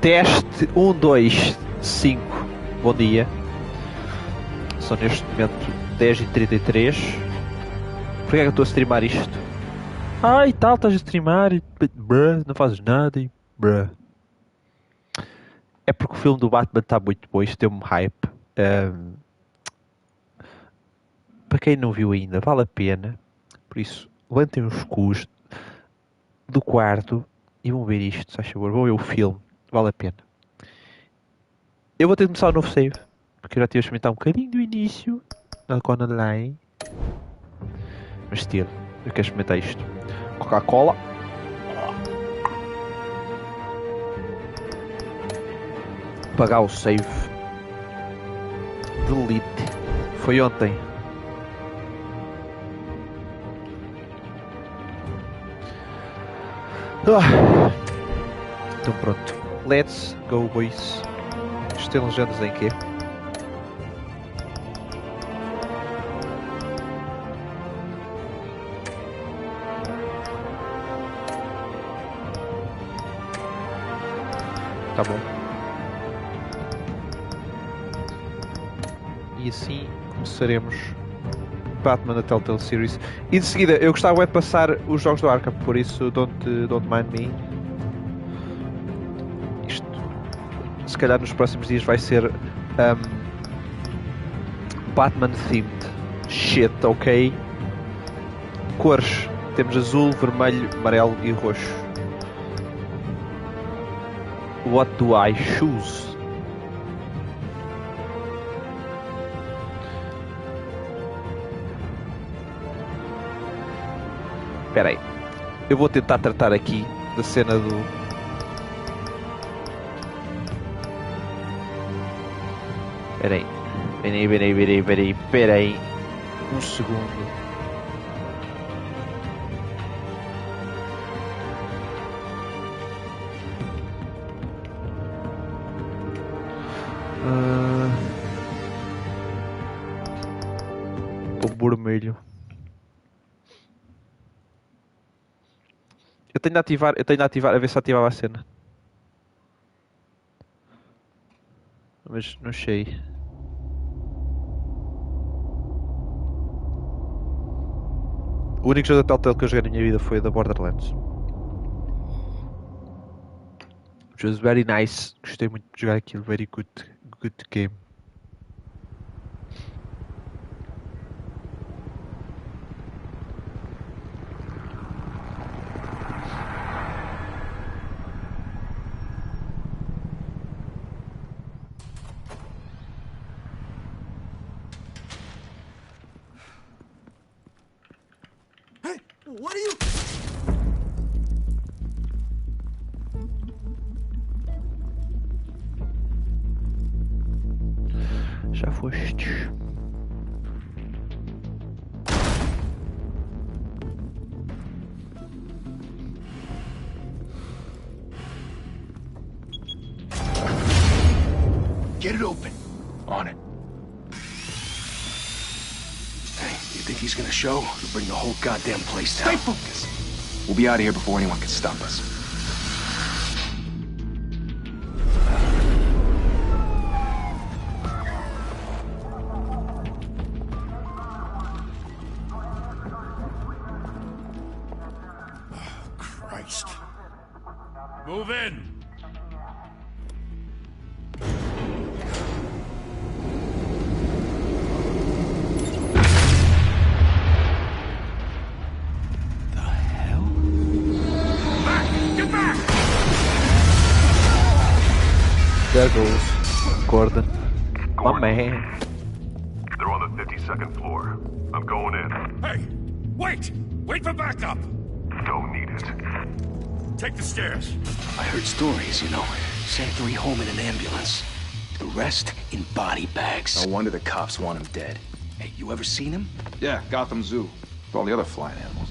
Teste 1, 2, 5. Bom dia. São neste momento 10h33. Porquê é que eu estou a streamar isto? E tal, estás a streamar e bruh, não fazes nada e bruh. É porque o filme do Batman está muito bom, isto deu-me hype. Para quem não viu ainda, vale a pena. Por isso, levantem os cus do quarto e vão ver isto, se faz favor. Vão ver o filme, vale a pena. Eu vou ter de começar o novo save, porque eu já tive a experimentar um bocadinho do início na Online. Mas still, eu quero experimentar isto. Coca-Cola. Pagar o save. Delete. Foi ontem. Então pronto. Let's go, boys. Isto tem legendas em quê? Tá bom. E assim começaremos Batman da Telltale Series. E de seguida, eu gostava de passar os jogos do Arkham, por isso don't mind me. Isto, se calhar nos próximos dias vai ser Batman themed shit, ok? Cores, temos azul, vermelho, amarelo e roxo. What do I choose? Espera aí. Eu vou tentar tratar aqui da cena do... Espera aí. Um segundo. O vermelho. Eu tenho de ativar, a ver se ativava a cena. Mas não sei. O único jogo da Telltale que eu joguei na minha vida foi o da Borderlands. Which was very nice. Gostei muito de jogar aquilo. Very good game. What are you... Já foste. Get it open. On it. Hey, you think he's gonna show? He'll bring the whole goddamn place down. Stay focused. We'll be out of here before anyone can stop us. Oh, Christ. Move in. There goes Gordon. My man. They're on the 52nd floor. I'm going in. Hey! Wait! Wait for backup! Don't need it. Take the stairs. I heard stories, you know. Sent 3 home in an ambulance. The rest in body bags. No wonder the cops want him dead. Hey, you ever seen him? Yeah, Gotham Zoo. With all the other flying animals.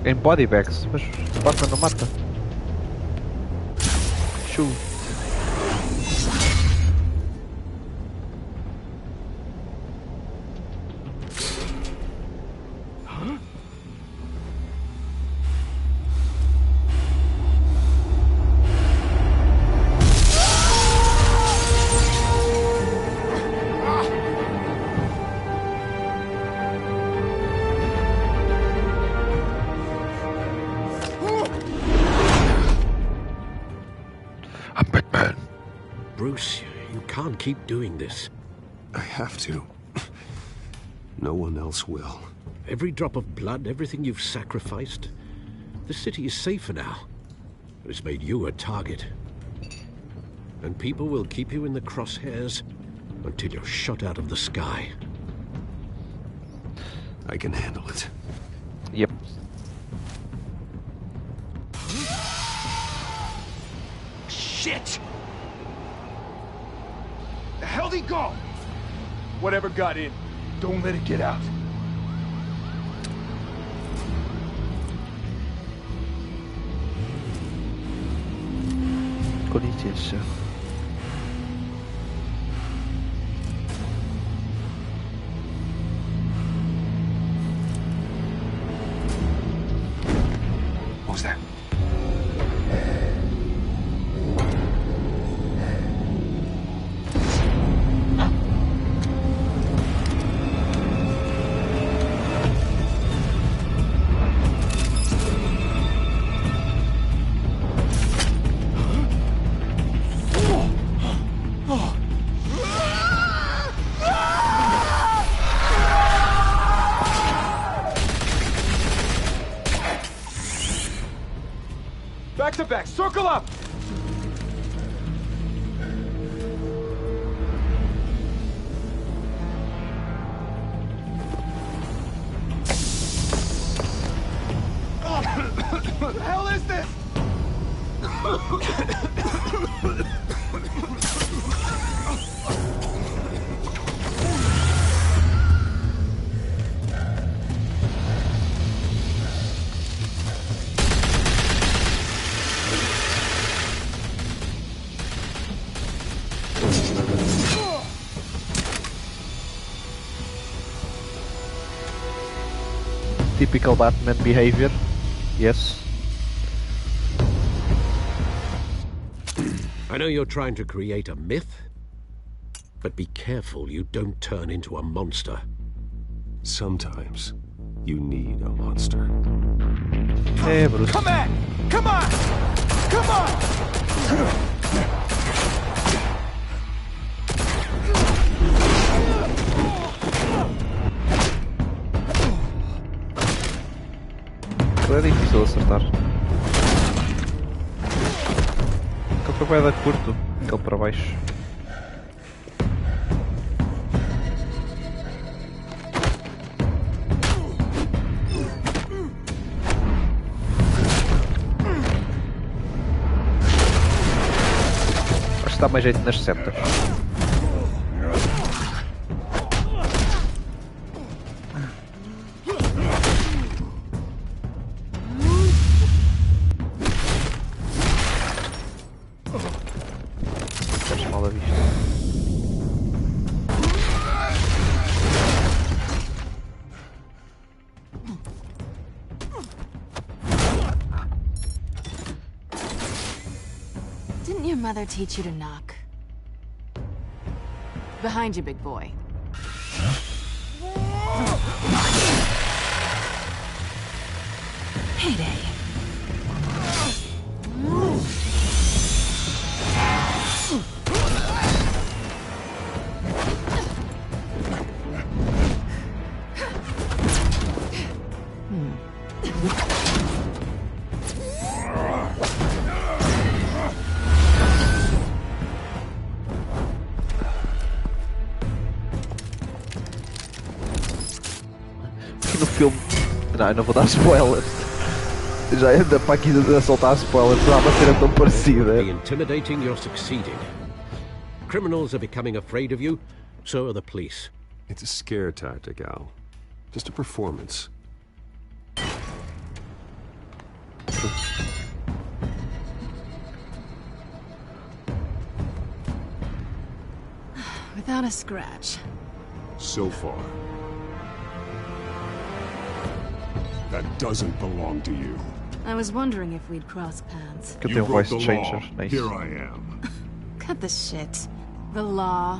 Em body bags, mas Batman não mata. Shoot. Bruce, you can't keep doing this. I have to. No one else will. Every drop of blood, everything you've sacrificed. The city is safer now. It's made you a target. And people will keep you in the crosshairs until you're shot out of the sky. I can handle it. Yep. Shit! The hell'd he go? Whatever got in, don't let it get out. Com licença. What was that? Back to back, circle up! What the hell is this? Typical Batman behavior. Yes. I know you're trying to create a myth, but be careful you don't turn into a monster. Sometimes you need a monster. Hey, Bruce. Come at! Come on! Come on! É difícil acertar. Aquele foi bem curto, aquele para baixo. Acho que dá mais jeito nas setas. Mal a vista. Didn't your mother teach you to knock? Behind you, big boy. Heyday. No filme. Não, não vou dar spoilers. Já anda para aqui a soltar spoilers, não há uma cena tão parecida. Be intimidating, you're succeeding. Criminals are becoming afraid of you, so are the police. It's a scare tactic, Al. Just a performance. Without a scratch. So far. That doesn't belong to you. I was wondering if we'd cross paths. Que You tem broke voice the changer, law. nice. Here I am. Cut the shit. The law.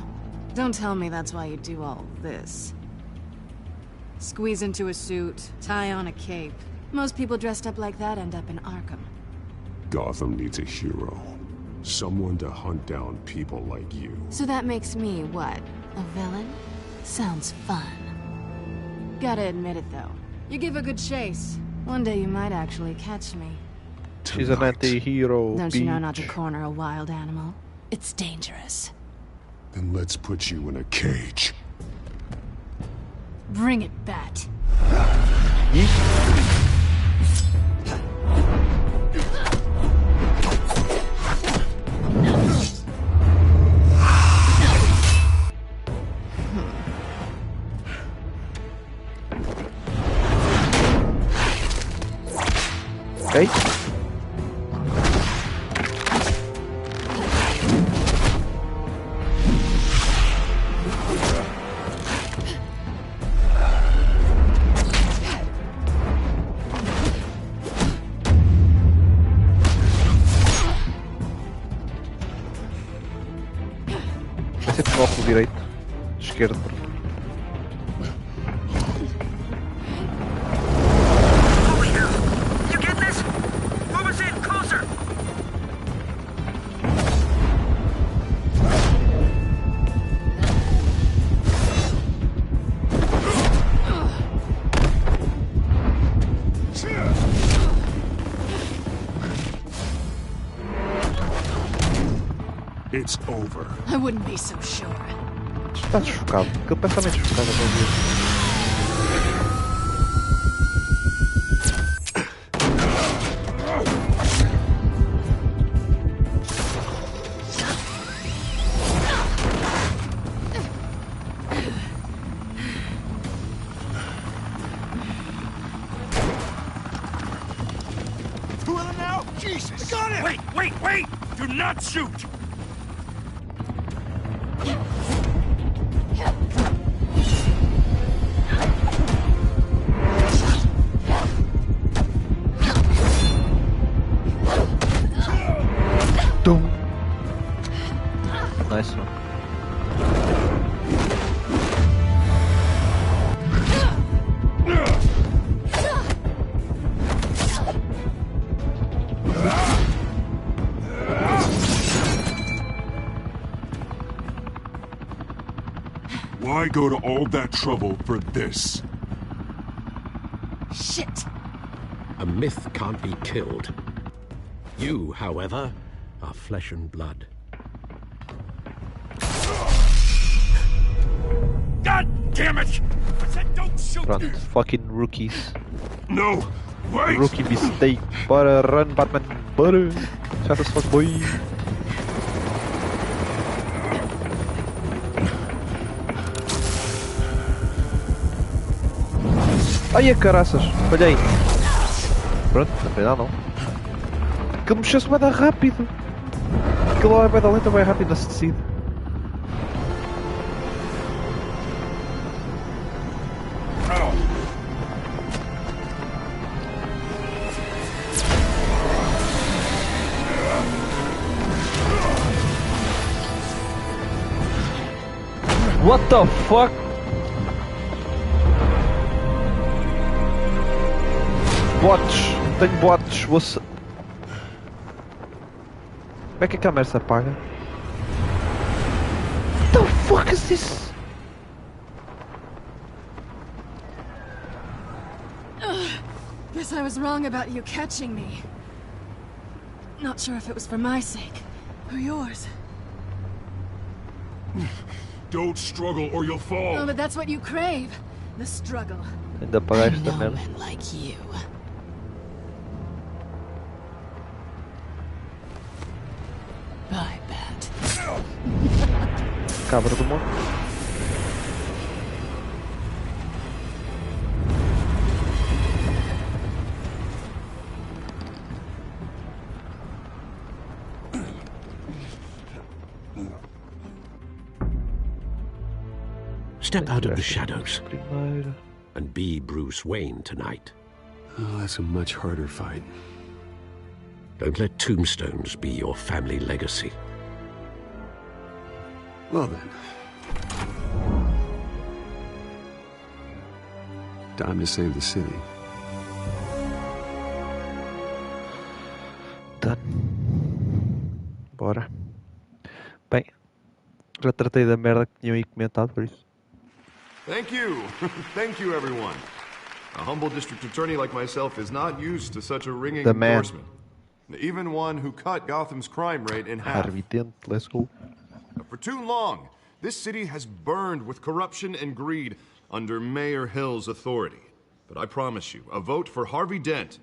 Don't tell me that's why you do all this. Squeeze into a suit, tie on a cape. Most people dressed up like that end up in Arkham. Gotham needs a hero. Someone to hunt down people like you. So that makes me, what, a villain? Sounds fun. Gotta admit it, though. You give a good chase. One day you might actually catch me. She's an anti-hero, Don't you know not to bitch. corner a wild animal? It's dangerous. Then let's put you in a cage. Bring it, Bat. Ok? Vai sempre no óculo direito, esquerdo. You get this? Move us in closer. It's over. I wouldn't be so sure. Estás chocado, porque ele pensa menos chocado a ver. Two of them now? Jesus! I got it! Wait! Do not shoot! Tum. Nice one. Why go to all that trouble for this? Shit! A myth can't be killed. You, however, are flesh and blood. God damn it! I said don't shoot! Pronto, fucking rookies. No! Wait! Rookie mistake. Bora, run, Batman. Bora. Shut the fuck, boy. Ai, a caraças. Falhei. Pronto, afinal não. Aquilo mexeu-se bem rápido. Aquilo lá é bem lento, bem rápido, não se decide. What the fuck? Bots, tenho bots, você... Como é que a câmera se apaga? What the fuck is this? Guess I was wrong about you catching me. Not sure if it was for my sake, or yours. Don't struggle or you'll fall. Oh, but that's what you crave. The struggle. Ainda apagaste I a know merda. men like you. Bye, Bat. Cabra do mundo. Step out of the shadows Primeiro. and be Bruce Wayne tonight. Oh, that's a much harder fight. Don't let tombstones be your family legacy. Well then. Time to save the city. Done. Bora. Bem, já tratei da merda que tinham aí comentado, por isso. Thank you. Thank you, everyone. A humble district attorney like myself is not used to such a ringing The man. endorsement. Even one who cut Gotham's crime rate in half. Harvey Dent, let's go. For too long, this city has burned with corruption and greed under Mayor Hill's authority. But I promise you, a vote for Harvey Dent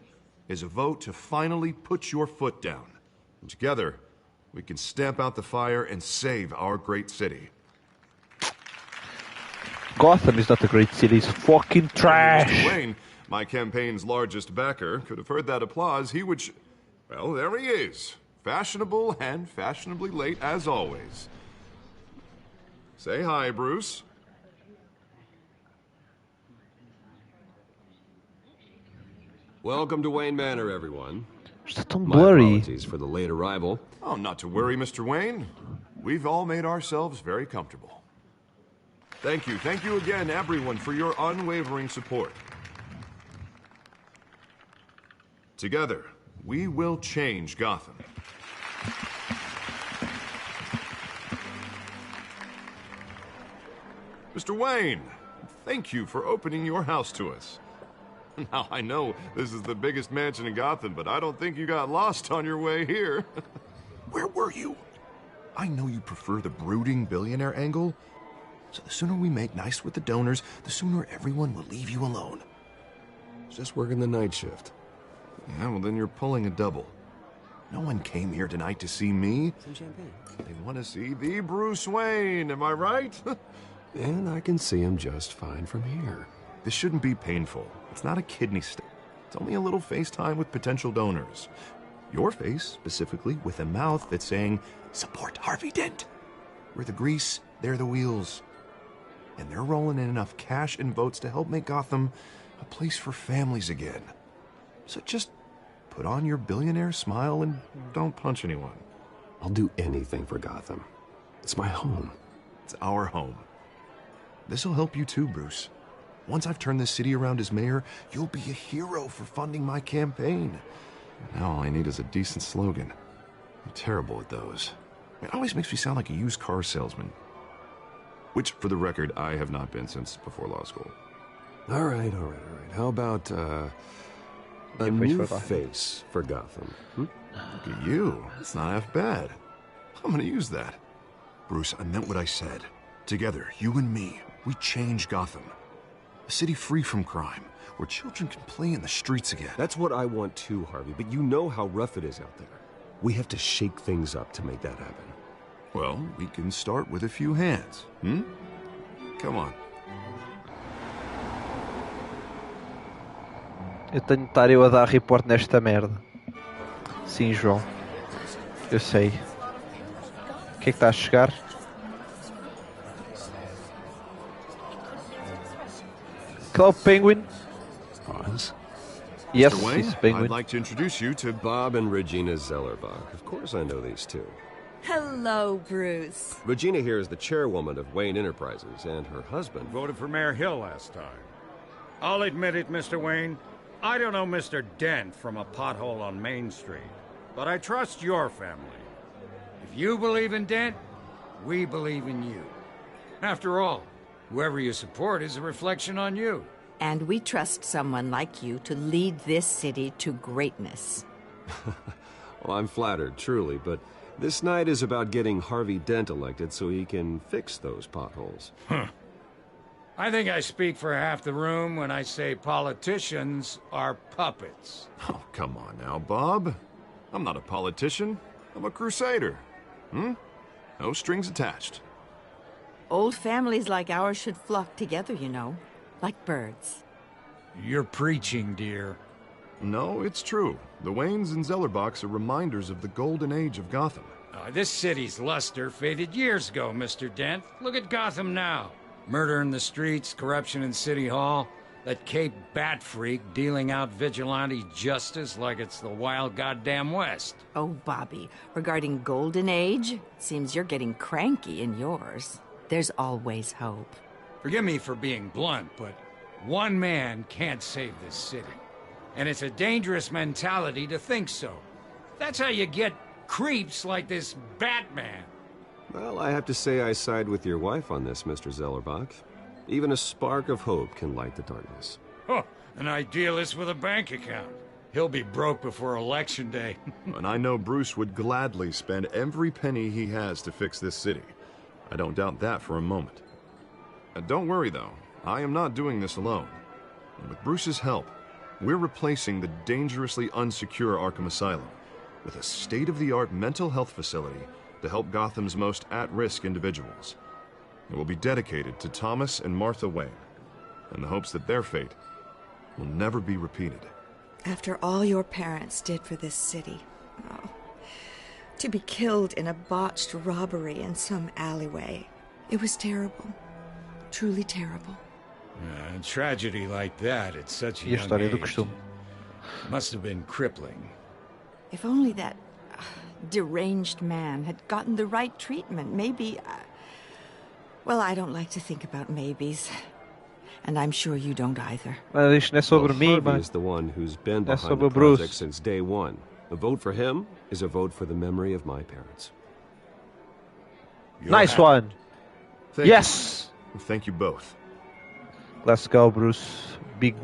is a vote to finally put your foot down. And together, we can stamp out the fire and save our great city. Gotham is not a great city, it's fucking trash. Mr. Wayne, my campaign's largest backer, could have heard that applause, he would... Well, there he is. Fashionable and fashionably late as always. Say hi, Bruce. Welcome to Wayne Manor, everyone. Está tão My blurry. apologies for the late arrival. Oh, not to worry, Mr. Wayne. We've all made ourselves very comfortable. Thank you again, everyone, for your unwavering support. Together, we will change Gotham. Mr. Wayne, thank you for opening your house to us. Now, I know this is the biggest mansion in Gotham, but I don't think you got lost on your way here. Where were you? I know you prefer the brooding billionaire angle, so the sooner we make nice with the donors, the sooner everyone will leave you alone. Just working the night shift. Yeah, well, then you're pulling a double. No one came here tonight to see me. Some champagne. They want to see the Bruce Wayne, am I right? And I can see him just fine from here. This shouldn't be painful. It's not a kidney stone. It's only a little FaceTime with potential donors. Your face, specifically, with a mouth that's saying, support Harvey Dent. We're the grease, they're the wheels. And they're rolling in enough cash and votes to help make Gotham a place for families again. So just put on your billionaire smile and don't punch anyone. I'll do anything for Gotham. It's my home. It's our home. This'll help you too, Bruce. Once I've turned this city around as mayor, you'll be a hero for funding my campaign. Now all I need is a decent slogan. I'm terrible at those. It always makes me sound like a used car salesman. Which, for the record, I have not been since before law school. All right. How about, a new face for Gotham? Look at you. That's not half bad. I'm gonna use that. Bruce, I meant what I said. Together, you and me, we change Gotham. A city free from crime, where children can play in the streets again. That's what I want too, Harvey, but you know how rough it is out there. We have to shake things up to make that happen. Well, we can start with a few hands, Come on. Eu tenho de estar eu a dar report nesta merda. Sim, João. Eu sei. O que é que está a chegar? Hello, Penguin. Pause. Yes, Mr. Wayne, it's Penguin. I'd like to introduce you to Bob and Regina Zellerbach. Of course I know these two. Hello, Bruce. Regina here is the chairwoman of Wayne Enterprises, and her husband... Voted for Mayor Hill last time. I'll admit it, Mr. Wayne. I don't know Mr. Dent from a pothole on Main Street, but I trust your family. If you believe in Dent, we believe in you. After all, whoever you support is a reflection on you. And we trust someone like you to lead this city to greatness. Well, I'm flattered, truly, but this night is about getting Harvey Dent elected so he can fix those potholes. I think I speak for half the room when I say politicians are puppets. Oh, come on now, Bob. I'm not a politician. I'm a crusader. No strings attached. Old families like ours should flock together, you know, like birds. You're preaching, dear. No, it's true. The Waynes and Zellerbachs are reminders of the golden age of Gotham. This city's luster faded years ago, Mr. Dent. Look at Gotham now. Murder in the streets, corruption in City Hall, that Cape Bat freak dealing out vigilante justice like it's the wild goddamn West. Oh, Bobby, regarding Golden Age, seems you're getting cranky in yours. There's always hope. Forgive me for being blunt, but one man can't save this city. And it's a dangerous mentality to think so. That's how you get creeps like this Batman. Well, I have to say I side with your wife on this, Mr. Zellerbach. Even a spark of hope can light the darkness. Huh, an idealist with a bank account. He'll be broke before Election Day. And I know Bruce would gladly spend every penny he has to fix this city. I don't doubt that for a moment. Don't worry, though. I am not doing this alone. And with Bruce's help, we're replacing the dangerously unsecure Arkham Asylum with a state-of-the-art mental health facility to help Gotham's most at-risk individuals. It will be dedicated to Thomas and Martha Wayne, in the hopes that their fate will never be repeated. After all your parents did for this city, oh, to be killed in a botched robbery in some alleyway, it was terrible. Truly terrible. A tragedy like that at such a E a young história do age costume. must have been crippling. If only that deranged man had gotten the right treatment, maybe... well, I don't like to think about maybes. And I'm sure you don't either. Mas isto não é sobre mim, Harvey mas is the one who's been é behind sobre the o Bruce. project since day one. A vote for him is a vote for the memory of my parents. Nice one! Thank Yes! you. Thank you both. Let's go, Bruce. Big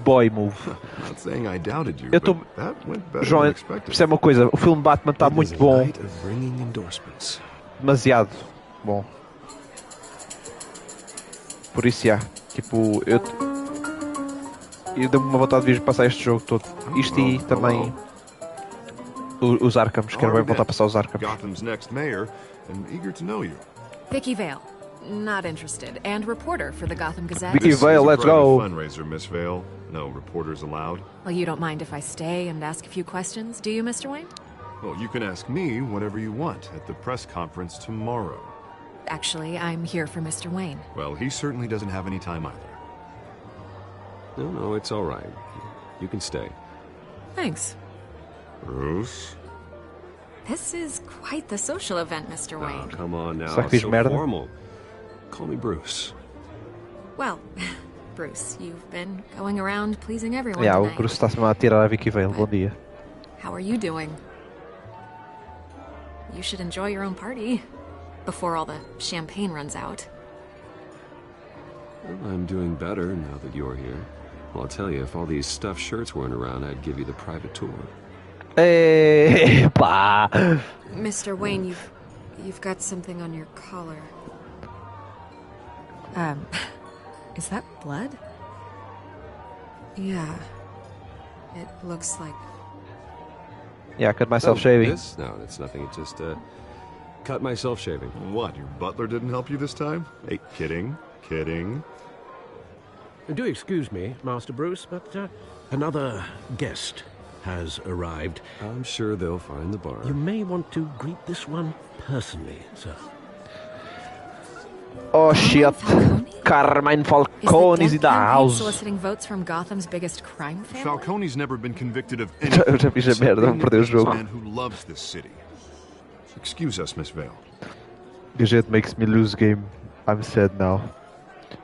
boy move. Not saying I doubted you, Eu tô... but that went better João, than expected. isso é uma coisa. O filme Batman está muito bom. Night of ringing endorsements. Demasiado bom. Por isso, já. Tipo, eu dei-me uma vontade de vir passar este jogo todo. Isto e também os Arkhams. Quero bem voltar a passar os Arkhams. Gotham's next mayor, and eager to know you. Vicky Vale. Not interested. And reporter for the Gotham Gazette. Vicky This Vale, is a let's private go. Fundraiser, Miss Vale. No reporters allowed. Well, you don't mind if I stay and ask a few questions, do you, Mr. Wayne? Well, you can ask me whatever you want at the press conference tomorrow. Actually, I'm here for Mr. Wayne. Well, he certainly doesn't have any time either. No, it's all right. You can stay. Thanks. Bruce? This is quite the social event, Mr. Oh, Wayne. come on now. Será que fiz So merda? formal. Call me Bruce. Well, Bruce, you've been going around pleasing everyone Yeah, o tonight. Bruce está-se a tirar a Vicky Vale. Bom dia. How are you doing? You should enjoy your own party before all the champagne runs out. Well, I'm doing better now that you're here. Well, I'll tell you, if all these stuffed shirts weren't around, I'd give you the private tour. Hey, pá. Mr. Wayne, you've got something on your collar. Is that blood? Yeah. It looks like... Yeah, I cut myself shaving. This? No, it's nothing. It just, cut myself shaving. What, your butler didn't help you this time? Hey, kidding. Do excuse me, Master Bruce, but another guest has arrived. I'm sure they'll find the bar. You may want to greet this one personally, sir. Oh shit. Carmine Falcone is in the house. Soliciting votes from Gotham's biggest crime family? Falcone's never been convicted of Eu anything. já fiz a merda, vamos perder o He's a jogo. man who loves this city. Excuse us, Miss Vale. Gadget makes me lose game. I'm sad now.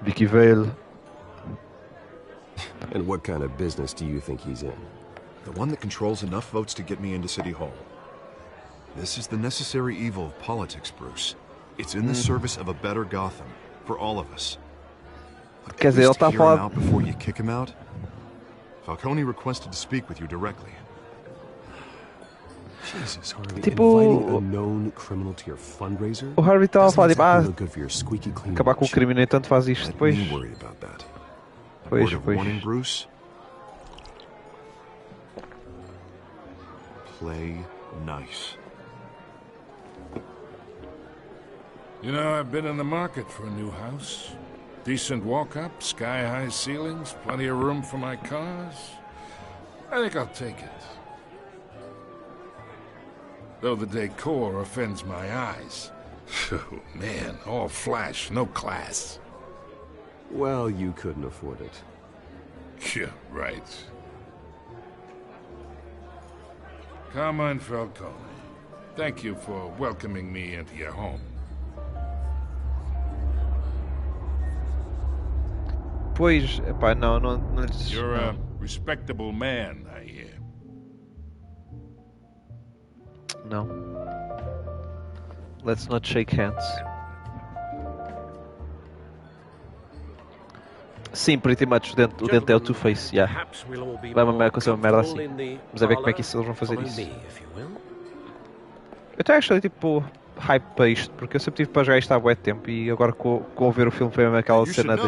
Vicky Vale. And what kind of business do you think he's in? The one that controls enough votes to get me into City Hall. This is the necessary evil of politics, Bruce. It's in the service of a better Gotham, for all of us. But Quer dizer, ele está a hear him falar... out before you kick him out? Falcone requested to speak with you directly. Jesus, Harvey, Tipo- inviting a known criminal to your fundraiser? O Harvey estava a falar, tipo, Doesn't look good for your squeaky clean acabar com o watch. crime, no entanto faz isto Let depois. me worry about that. Pois, Word of pois. warning, Bruce. Play nice. You know, I've been in the market for a new house. Decent walk-up, sky-high ceilings, plenty of room for my cars. I think I'll take it. Though the decor offends my eyes. Oh, man, all flash, no class. Well, you couldn't afford it. Yeah, right. Carmine Falcone, thank you for welcoming me into your home. Pois, epá, não lhes... You're não. a respectable man, I hear. Não. Let's not shake hands. Sim, pretty much. O dente é o Two-Face, yeah. Vai acontecer uma merda assim. Vamos a ver como é que eles vão fazer isso. Eu estou actually tipo hype para isto, porque eu sempre tive para jogar isto há bué tempo e agora com ver o filme foi mesmo aquela cena de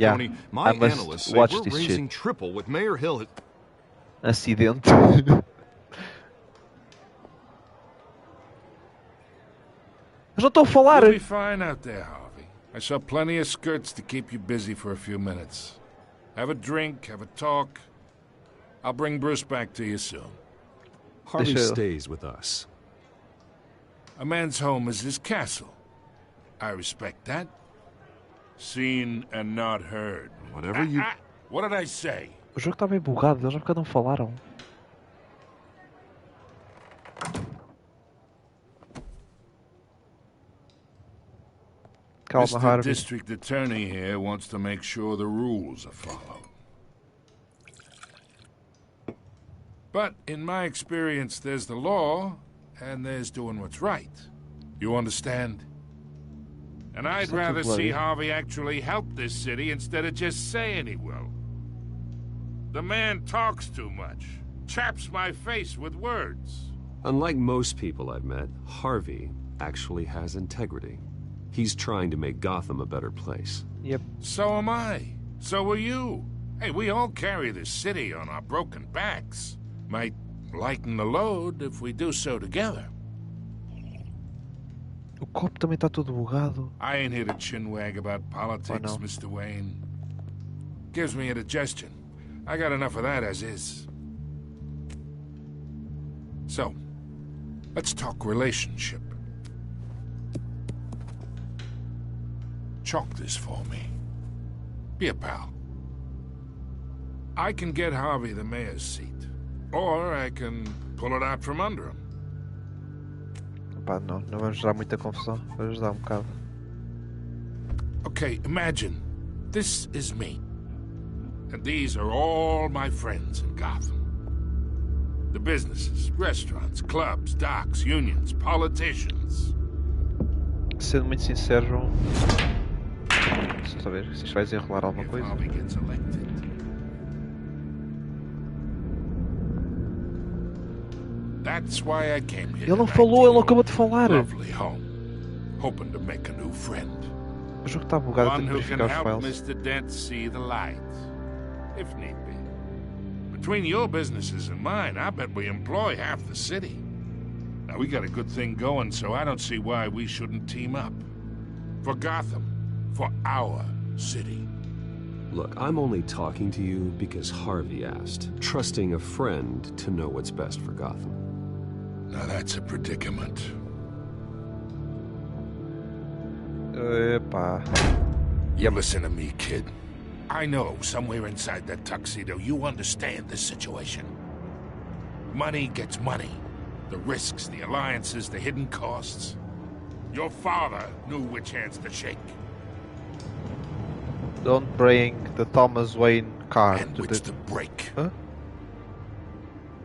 yeah, I must watch this shit. Acidente. Eles não estão a falar. You'll be fine out there, Harvey. I saw plenty of skirts to keep you busy for a few minutes. Have a drink, have a talk. I'll bring Bruce back to you soon. Harvey stays with us. A man's home is his castle. I respect that. Seen and not heard. Whatever you... What did I say? O jogo está bem bugado, eles nunca não falaram. Calma, Mr. Harvey. District Attorney here wants to make sure the rules are followed. But in my experience, there's the law, and there's doing what's right. You understand? And I'd rather see Harvey actually help this city instead of just saying he will. The man talks too much, chaps my face with words. Unlike most people I've met, Harvey actually has integrity. He's trying to make Gotham a better place. Yep. So am I. So are you. Hey, we all carry this city on our broken backs. Might lighten the load if we do so together. O copo também está todo bugado. I ain't here to chinwag about politics, no. Mr. Wayne. Gives me indigestion. I got enough of that as is. So, let's talk relationship. Chalk this for me. Be a pal. I can get Harvey the mayor's seat. Or I can pull it out from under him. Pá, não vamos gerar muita confusão. Vamos dar bocado. Okay, imagine this is me. And these are all my friends in Gotham. The businesses, restaurants, clubs, docks, unions, politicians. Sendo muito sincero, João. Deixa eu ver se isto vai desenrolar alguma coisa. That's why I came here. Ele não falou, ele acabou de falar. Lovely home. Hoping to make a new friend. O jogo está bugado, One tenho que who can verificar os help files. Mr. Dent see the light, if need be. Between your businesses and mine, I bet we employ half the city. Now, we got a good thing going, so I don't see why we shouldn't team up. For Gotham. For our city. Look, I'm only talking to you because Harvey asked, trusting a friend to know what's best for Gotham. Now that's a predicament. Epa. You listen to me, kid. I know somewhere inside that tuxedo you understand the situation. Money gets money. The risks, the alliances, the hidden costs. Your father knew which hands to shake. Don't bring the Thomas Wayne car and to which to break. Huh?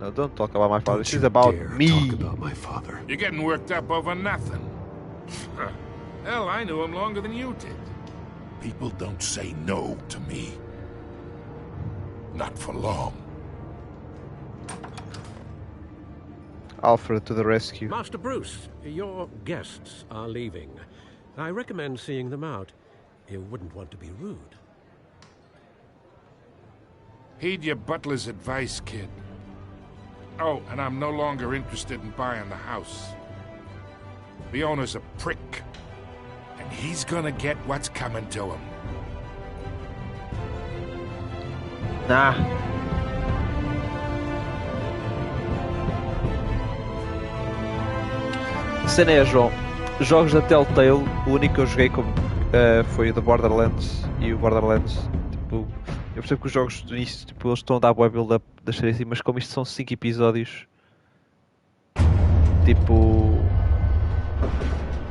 No, don't talk about my father. This is about me. Talk about my father. You're getting worked up over nothing. Hell, I knew him longer than you did. People don't say no to me. Not for long. Alfred to the rescue. Master Bruce, your guests are leaving. I recommend seeing them out. You wouldn't want to be rude. Heed your butler's advice, kid. Oh, and I'm no longer interested in buying the house. The owner's a prick. And he's gonna get what's coming to him. Nah. A cena é, João. Jogos da Telltale, o único que eu joguei foi o da Borderlands. E o Borderlands, tipo, eu percebo que os jogos do início, tipo, eles estão a dar web build-up das séries assim, mas como isto são 5 episódios, tipo,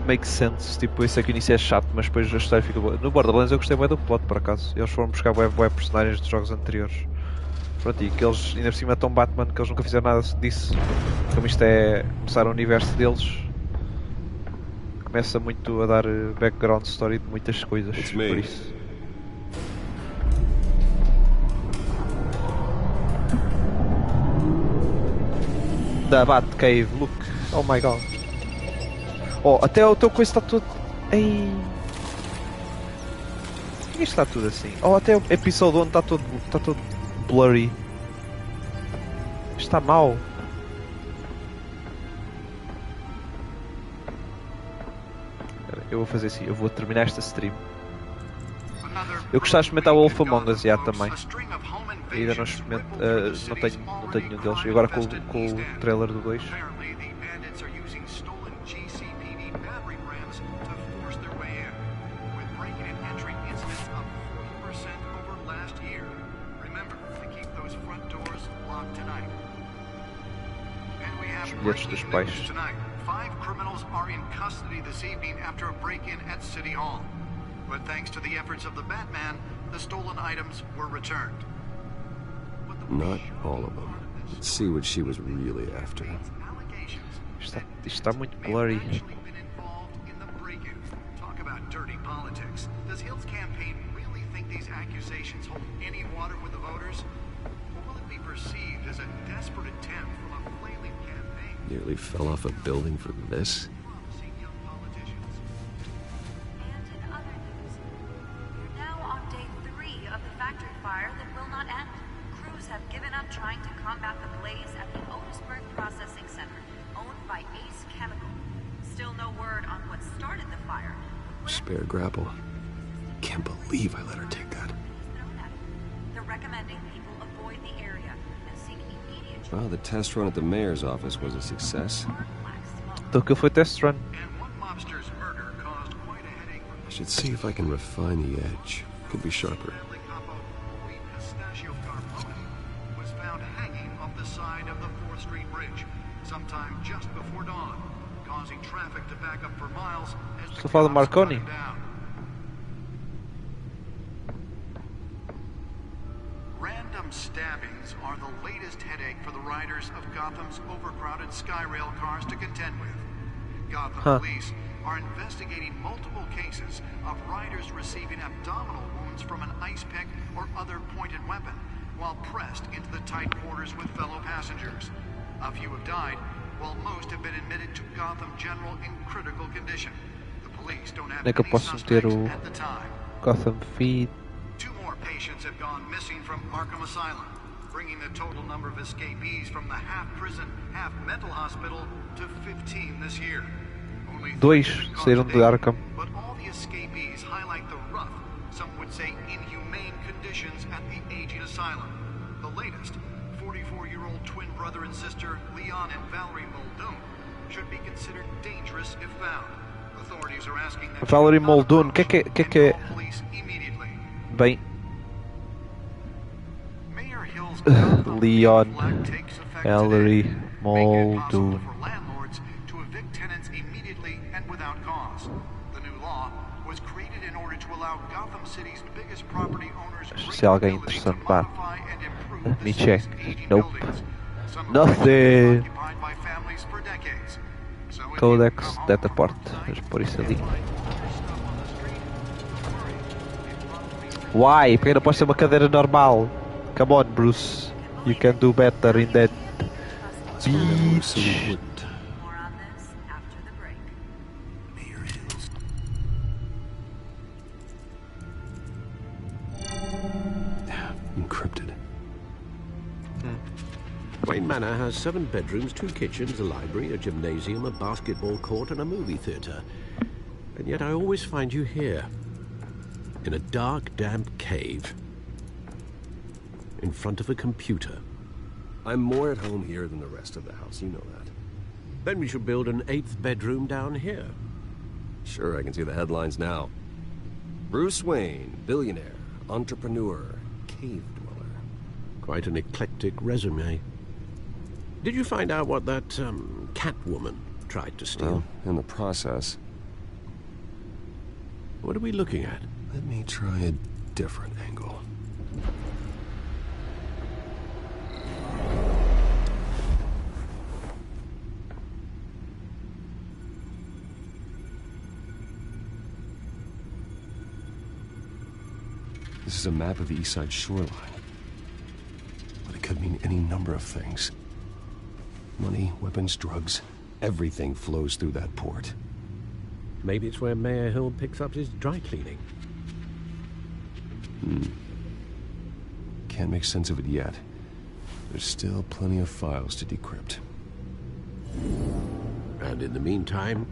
makes sense. Tipo, isso é que o início é chato, mas depois a história fica boa. No Borderlands eu gostei bem do plot, por acaso. Eles foram buscar web personagens dos jogos anteriores. Pronto, e que eles ainda por cima estão Batman, que eles nunca fizeram nada disso. Como isto é começar o universo deles, começa muito a dar background story de muitas coisas. Por isso. Da Batcave, look. Oh my god. Oh, até o teu coisa está todo. Ei. Isto está tudo assim. Oh, até o episódio onde está todo blurry. Está mau. Eu vou fazer assim, eu vou terminar esta stream. Eu gostava de experimentar o Wolf Among Us já também. Ainda não experimento, não tenho nenhum deles. E agora com o trailer do 2. Os bilhetes dos pais. 5 criminals are in custody this evening after a break-in at City Hall. But thanks to the efforts of the Batman, the stolen items were returned. Not all of them. Let's see what she was really after. Isto está muito blurry. Talk about dirty politics. Does Hill's campaign really think these accusations hold any water with the voters? Or will it be perceived as a desperate attempt from a flailing campaign? Nearly fell off a building for this? Spare grapple. Can't believe I let her take that. Well, the test run at the mayor's office was a success. Então que foi test run. I should see if I can refine the edge. Could be sharper. Was found hanging off the side of the 4th Street Bridge sometime just before dawn, causing traffic to back up for miles as the Estou a falar do Marconi. Random stabbings are the latest headache for the riders of Gotham's overcrowded Skyrail cars to contend with. Gotham police are investigating multiple cases of riders receiving abdominal wounds from an ice pick or other pointed weapon while pressed into the tight quarters with fellow passengers. A few have died, while most have been admitted to Gotham General in critical condition. The police don't have any suspects at the time. Gotham Feed. 2 more patients have gone missing from Arkham Asylum, bringing the total number of escapees from the half-prison, half-mental hospital to 15 this year. Only 2 saíram de Arkham. But all the escapees highlight the rough, some would say inhumane conditions at the aging asylum. The latest, 44-year-old twin brother and sister Leon and Valerie Muldoon, should be considered dangerous if found. Authorities are asking that Valerie Muldoon, que é? Bem. Leon, Valerie Muldoon. To evict tenants immediately and without cause. The new law was created in order to allow Gotham City's biggest property owners Se alguém interessante, pá. Me check. Nope. Nothing. Codex Dataport. Vamos pôr isso ali. Why? Porque não pode ser uma cadeira normal. Come on, Bruce. You can do better in that beach. Encrypted. Wayne Manor has 7 bedrooms, 2 kitchens, a library, a gymnasium, a basketball court, and a movie theatre. And yet I always find you here. In a dark, damp cave. In front of a computer. I'm more at home here than the rest of the house, you know that. Then we should build an 8th bedroom down here. Sure, I can see the headlines now. Bruce Wayne, billionaire, entrepreneur, cave dweller. Quite an eclectic resume. Did you find out what that, Catwoman tried to steal? Well, in the process. What are we looking at? Let me try a different angle. This is a map of the east side shoreline. But it could mean any number of things. Money, weapons, drugs, everything flows through that port. Maybe it's where Mayor Hill picks up his dry cleaning. Can't make sense of it yet. There's still plenty of files to decrypt. And in the meantime,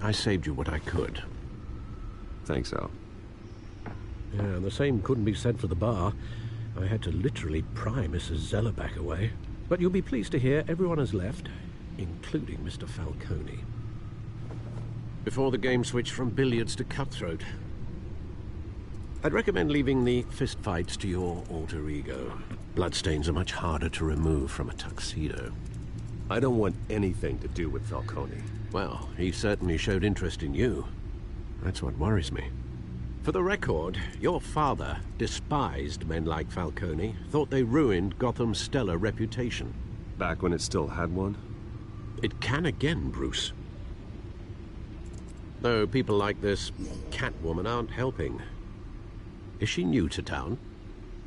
I saved you what I could. Thanks, Al. Yeah, and the same couldn't be said for the bar. I had to literally pry Mrs. Zeller back away. But you'll be pleased to hear everyone has left, including Mr. Falcone. Before the game switched from billiards to cutthroat. I'd recommend leaving the fistfights to your alter ego. Bloodstains are much harder to remove from a tuxedo. I don't want anything to do with Falcone. Well, he certainly showed interest in you. That's what worries me. For the record, your father despised men like Falcone, thought they ruined Gotham's stellar reputation. Back when it still had one? It can again, Bruce. Though people like this Catwoman aren't helping. Is she new to town?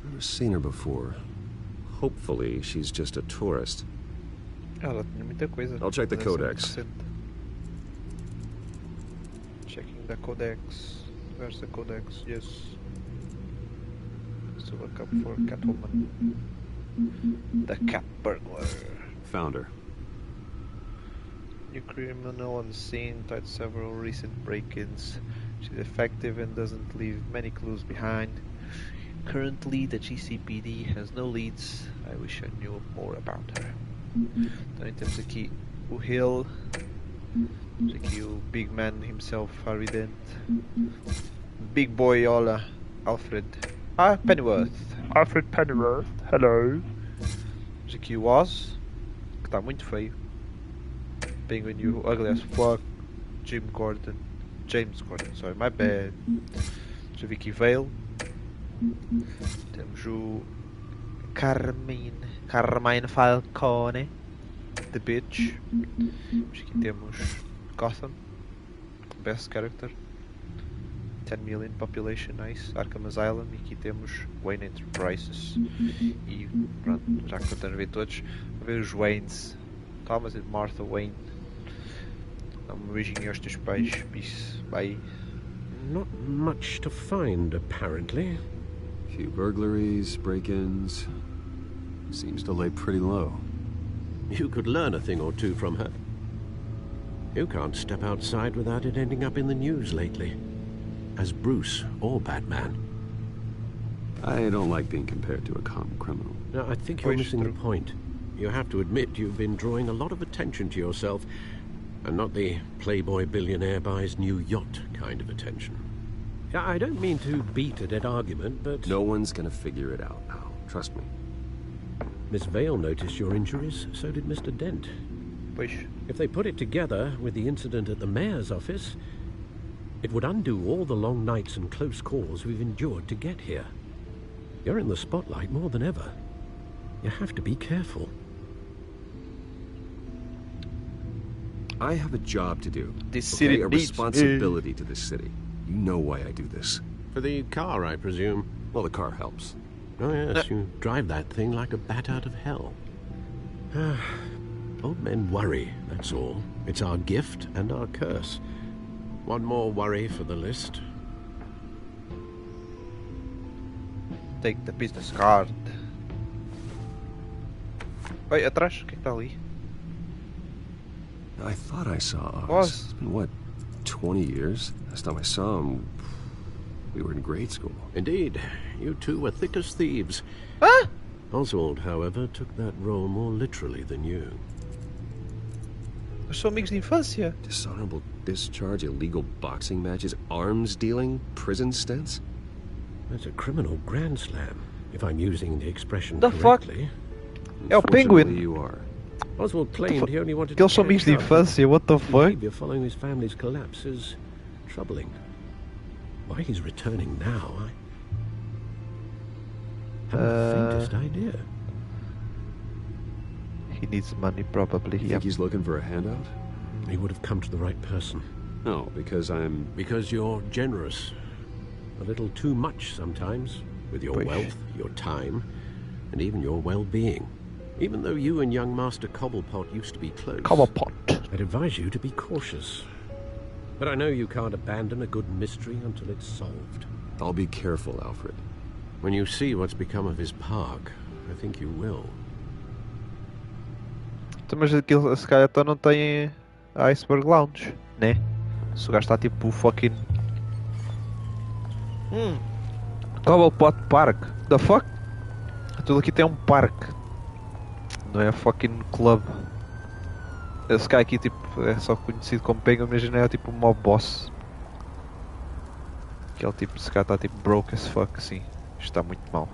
Never seen her before. Hopefully, she's just a tourist. Ela tinha muita coisa. I'll check the codex. Checking the codex. Where's the codex? Yes. Just to look up for Catwoman. The Cat Burglar. Found her. New criminal on scene, tied several recent break-ins. She's effective and doesn't leave many clues behind. Currently, the GCPD has no leads. I wish I knew more about her. Então temos aqui o Hill. Temos aqui o Big Man himself, Harvey Dent. Big Boy, olá, Alfred. Ah, Pennyworth. Alfred Pennyworth, hello. Temos aqui o Oz, que está muito feio. Penguin, you ugly as fuck. James Gordon, sorry, my bad. Temos a Vicky Vale. Temos o Carmine Falcone, The Bitch. Aqui temos Gotham, best character, 10 million population, nice. Arkham Asylum, e aqui temos Wayne Enterprises. E pronto, já que estamos a ver todos, a ver os Waynes, Thomas e Martha Wayne. Dá um beijinho aos teus pais, peace, bye. Not much to find, apparently. Few burglaries, break-ins. Seems to lay pretty low. You could learn a thing or two from her. You can't step outside without it ending up in the news lately. As Bruce or Batman. I don't like being compared to a common criminal. No, I think you're missing the point. You have to admit you've been drawing a lot of attention to yourself, and not the playboy billionaire buys new yacht kind of attention. I don't mean to beat a dead argument, but... No one's gonna figure it out now. Trust me. Miss Vale noticed your injuries, so did Mr. Dent. Push. If they put it together with the incident at the mayor's office, it would undo all the long nights and close calls we've endured to get here. You're in the spotlight more than ever. You have to be careful. I have a job to do. This city a needs responsibility to this city. You know why I do this. For the car, I presume. Well, the car helps. Oh, yes, you drive that thing like a bat out of hell. Old men worry, that's all. It's our gift and our curse. One more worry for the list. Take the business card. Oi, atrás, o que está ali? I thought I saw Oz. Oz? It's been, what, 20 years? Last time I saw him, we were in grade school. Indeed. You two were thick as thieves. Ah! Oswald, however, took that role more literally than you. Nós somos amigos de infância. Dishonorable discharge, illegal boxing matches, arms dealing, prison stints? That's a criminal grand slam, if I'm using the expression The correctly. Fuck? É o Penguin. You are. Oswald claimed he only wanted Eles são to amigos de infância, what the fuck? Behavior following his family's collapse is troubling. Why he's returning now, I haven't the faintest idea. He needs money, probably. You think he's looking for a handout? He would have come to the right person. No, because I'm... Because you're generous A little too much sometimes, with your wealth, your time, and even your well-being. Even though you and young Master Cobblepot used to be close. Cobblepot. I'd advise you to be cautious. But I know you can't abandon a good mystery until it's solved. I'll be careful, Alfred. When you see what's become of his park, I think you will. Então, mas aquilo se calhar então não tem Iceberg Lounge, né? Se o gajo está tipo fucking... Cobblepot Park. The fuck? Tudo aqui tem um parque. Não é fucking club. Esse cara aqui tipo, é só conhecido como Penguin, imagina é tipo um mob boss. Aquele tipo, esse cara está tipo broke as fuck assim. Isto está muito mal.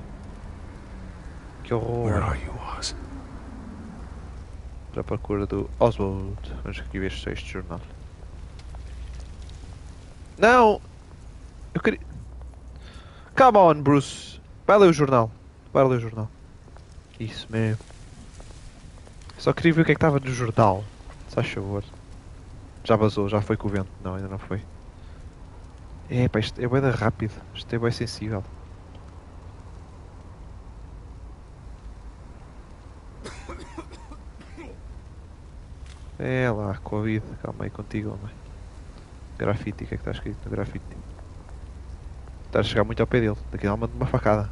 Que horror. Where are you, Oz? Para a procura do Oswald. Vamos aqui ver este jornal. Não! Eu queria... Come on, Bruce. Vai ler o jornal. Vai ler o jornal. Isso mesmo. Só queria ver o que é que estava no jornal. Se faz favor. Já vazou, já foi com o vento. Não, ainda não foi. É, pá, isto é bem rápido. Isto é bem sensível. É lá, Covid. Calma aí contigo, homem. Grafite, o que é que está escrito no grafite? Está a chegar muito ao pé dele. Daqui a uma facada.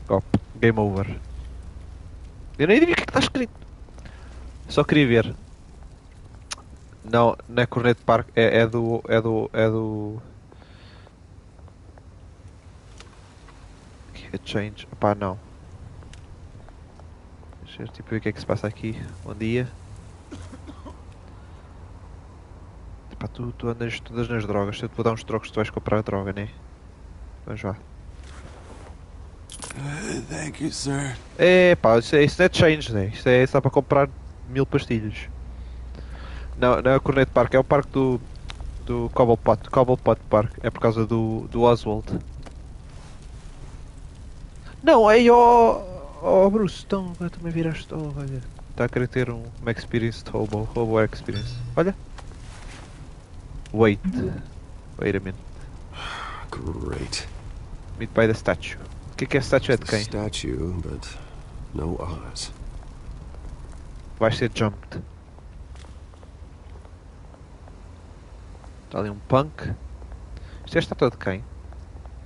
Cop. Game over. Eu nem vi o que é que está escrito. Só queria ver. Não, não é Cornet Park, é do. Que é Change. Opá, não. Deixa eu tipo ver o que é que se passa aqui. Bom dia. Epá, tu andas todas nas drogas. Eu te vou dar uns trocos, tu vais comprar a droga, né? Vamos lá. Thank you, sir. É pá, isso não é Change, né? Isso é só para comprar 1000 pastilhas. Não, não é o Cornet Park, é o parque do Cobblepot Park. É por causa do Oswald. Não, aí ó Bruce, então vai também viraste. Oh, olha. Está a querer ter uma experience de Hobo experience. Olha. Wait a minute. Great. Meet by the statue. O que é a statue é de quem? Statue, but no Oz. Vai ser jumped. Está ali um punk. Isto é a estátua de quem?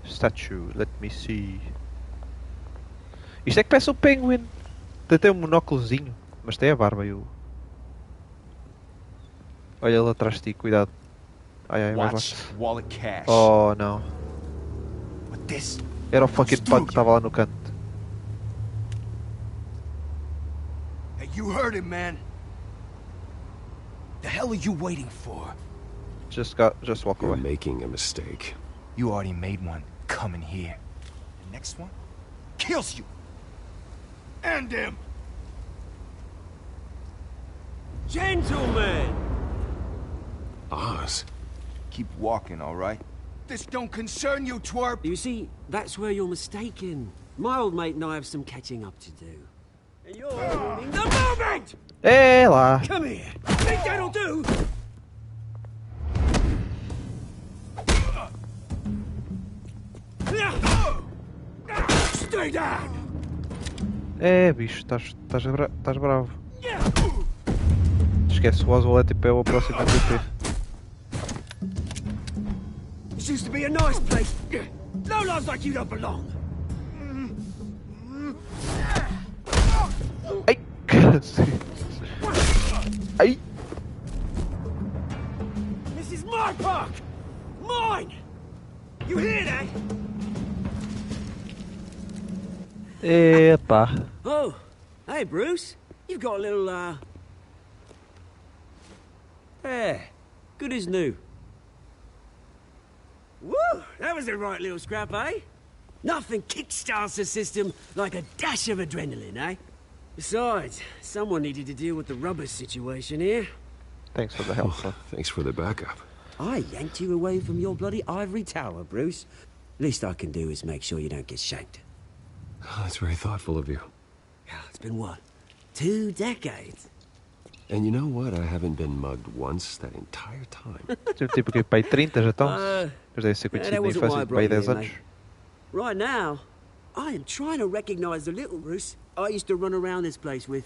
Statue, let me see. Isto é que parece um penguin. Tem um monóculozinho, mas tem a barba e o... Olha ele atrás de ti, cuidado. Ai, vai lá. Wallet cash. Oh não. What this? Era o fucking punk que estava lá no canto. Hey, you heard it, man. The hell are you waiting for? Just walk You're away. making a mistake. You already made one coming here. The next one kills you. And him. Gentlemen! Oz? Keep walking, all right? This don't concern you, twerp. You see, that's where you're mistaken. My old mate and I have some catching up to do. And you're ruining the moment! É lá. Come here! Think that'll do? Stay down! É bicho, estás bravo. Esquece, o Oswald é tipo o próximo MVP. This used to be a nice place. No lives like you don't belong. Ai, ai. This is my park! Mine! You hear that? Epa. Oh, hey Bruce. You've got a little, Yeah, good as new. Woo! That was a right little scrap, eh? Nothing kickstarts the system like a dash of adrenaline, eh? Besides, someone needed to deal with the rubber situation here. Thanks for the help, son. Thanks for the backup. I yanked you away from your bloody ivory tower, Bruce. Least I can do is make sure you don't get shanked. Oh, that's very thoughtful of you. Yeah, it's been what? 2 decades? And you know what? I haven't been mugged once that entire time. Tipo que pai 30 já estão. Mas deve ser conhecido na infância de pai 10 anos. Right now, I am trying to recognize the little Bruce I used to run around this place with.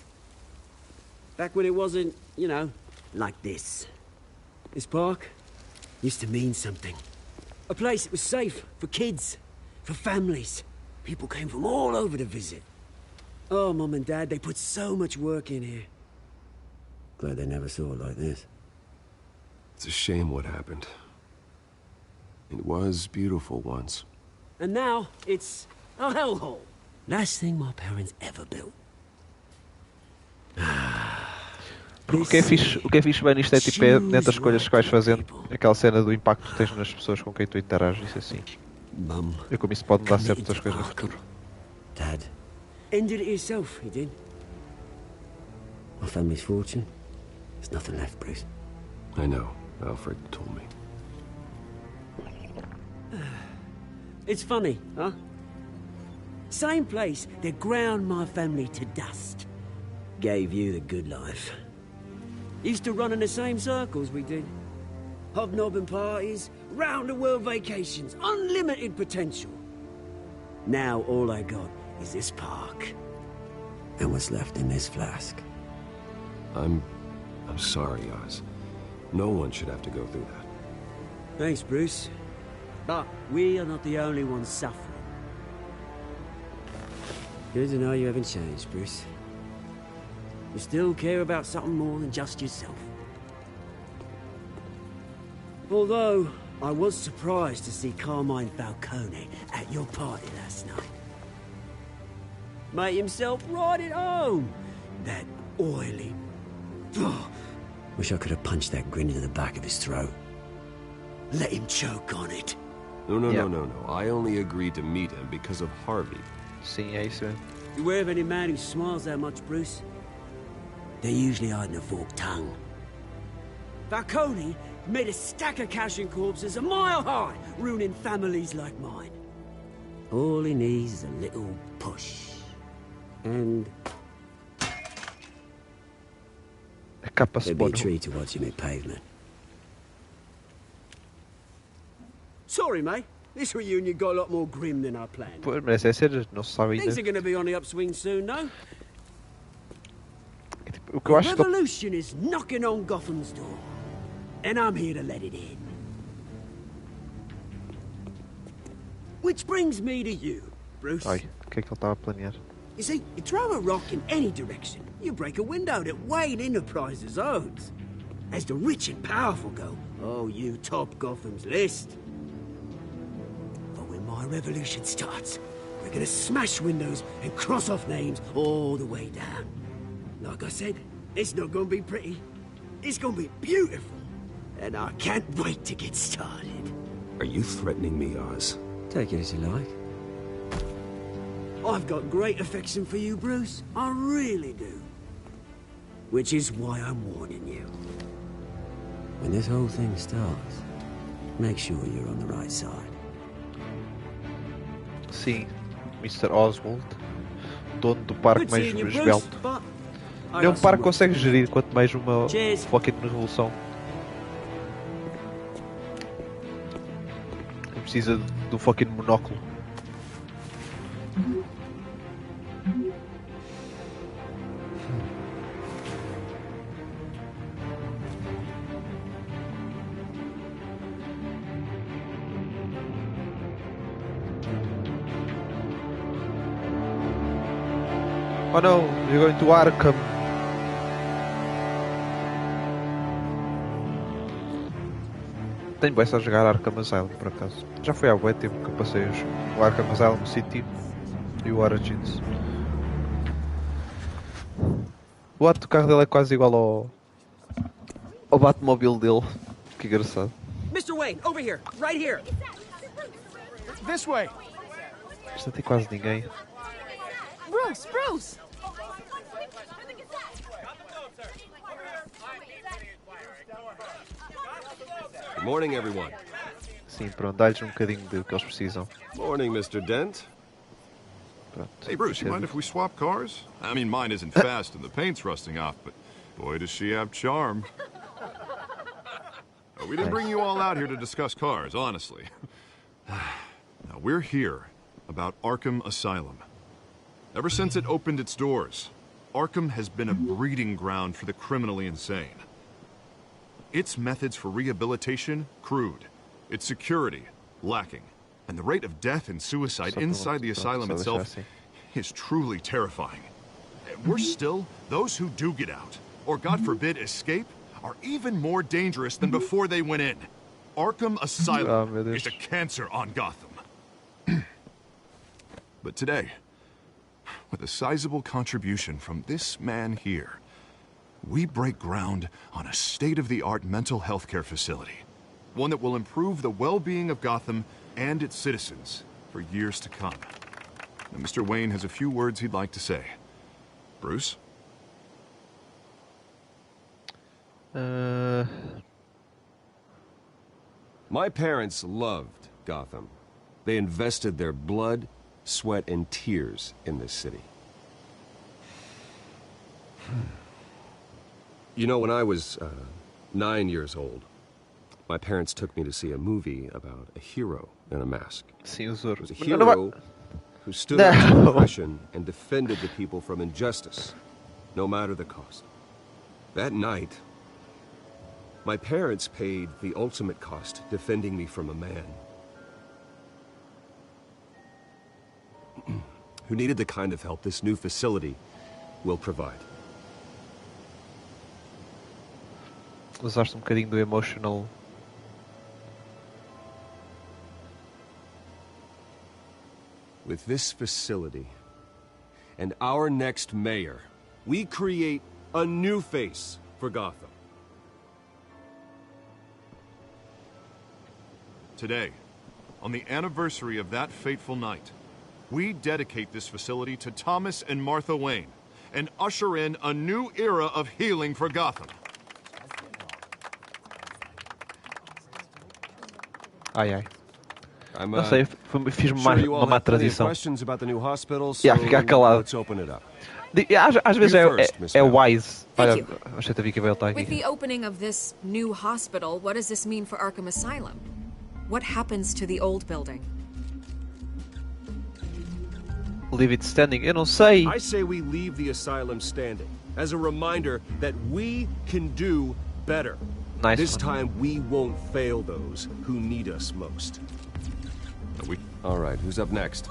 Back when it wasn't, you know, like this. This park used to mean something. A place that was safe for kids, for families. People came from all over to visit. Oh, Mum and Dad, they put so much work in here. Glad they never saw it like this. It's a shame what happened. It was beautiful once. And now, it's a hellhole. Last thing my parents ever built. O que é fixe bem nisto é tipo, é dentro das escolhas que vais fazendo, aquela cena do impacto que tens nas pessoas com quem tu interages, assim. É como isso pode mudar certas coisas no futuro. Dad ended it yourself, he did. My family's fortune. There's nothing left, Bruce. I know. Alfred told me. It's funny, huh? Same place that ground my family to dust. Gave you the good life. Used to run in the same circles we did. Hobnobbing parties, round-the-world vacations, unlimited potential. Now all I got is this park. And what's left in this flask. I'm sorry, Oz. No one should have to go through that. Thanks, Bruce. But we are not the only ones suffering. Good to know you haven't changed, Bruce. You still care about something more than just yourself. Although, I was surprised to see Carmine Falcone at your party last night. Made himself right at home. That oily... Oh, wish I could have punched that grin into the back of his throat. Let him choke on it. No. I only agreed to meet him because of Harvey. Sim, é isso. Beware of any man who smiles that much, Bruce. They're usually hiding a forked tongue. Falcone made a stack of cashing corpses a mile high, ruining families like mine. All he needs is a little push. And... a capa There'd be a tree to watching it pavement. Sorry, mate. This reunion got a lot more grim than I planned. Pois, mas é sério, não se sabe ainda. Things are going to be on the upswing soon, no? O que eu acho The revolution is knocking on Gotham's door. And I'm here to let it in. Which brings me to you, Bruce. Ai, o que é que ele estava a planear? You see, you throw a rock in any direction, you break a window that Wayne Enterprises owns. As the rich and powerful go, oh, you top Gotham's list. But when my revolution starts, we're gonna smash windows and cross off names all the way down. Like I said, it's not gonna be pretty. It's gonna be beautiful. And I can't wait to get started. Are you threatening me, Oz? Take it as you like. I've got great affection for you, Bruce. I really do. Which is why I'm warning you. When this whole thing starts, make sure you're on the right side. Sim, Mr. Oswald, dono do parque mais esbelto. Nenhum parque consegue gerir, quanto mais uma fucking revolução. Precisa do fucking monóculo. Oh no, you're going to Arkham. Tenho bem só jogar Arkham Asylum, por acaso. Já foi há bué tempo que eu passei o Arkham Asylum City e o Origins. O ato do carro dele é quase igual ao Batmobile dele. Que engraçado. Mr. Wayne, over here, right here. This way. Isto não tem quase ninguém. Bruce! Good morning, everyone. Sim, pronto, dá-lhes bocadinho do que eles precisam. Morning, Mr. Dent. Pronto. Hey, Bruce, you mind if we swap cars? I mean, mine isn't fast and the paint's rusting off, but Boy, does she have charm. We didn't bring you all out here to discuss cars, honestly. Now, we're here about Arkham Asylum. Ever since it opened its doors, Arkham has been a breeding ground for the criminally insane. Its methods for rehabilitation, crude. Its security, lacking. And the rate of death and suicide inside the asylum itself is truly terrifying. Worse still, those who do get out, or God forbid escape, are even more dangerous than before they went in. Arkham Asylum is a cancer on Gotham. But today, with a sizable contribution from this man here, we break ground on a state-of-the-art mental health care facility. One that will improve the well-being of Gotham and its citizens for years to come. Now, Mr. Wayne has a few words he'd like to say. Bruce? My parents loved Gotham. They invested their blood, sweat, and tears in this city. You know, when I was 9 years old, my parents took me to see a movie about a hero in a mask. It was a hero who stood up to oppression and defended the people from injustice, no matter the cost. That night, my parents paid the ultimate cost defending me from a man who needed the kind of help this new facility will provide. Usaste bocadinho do emotional. With this facility and our next mayor, we create a new face for Gotham. Today, on the anniversary of that fateful night, we dedicate this facility to Thomas and Martha Wayne and usher in a new era of healing for Gotham. Ai. Não sei, fiz uma má transição. Ficar calado. Às vezes é wise. Olha, achei que vai voltar aqui. With the opening of this new hospital, what does this mean for Arkham Asylum? What happens to the old building? Leave it standing. Eu não sei. I say we leave the asylum standing as a reminder that we can do better. Nice this one. time we won't fail those who need us most. All right, who's up next?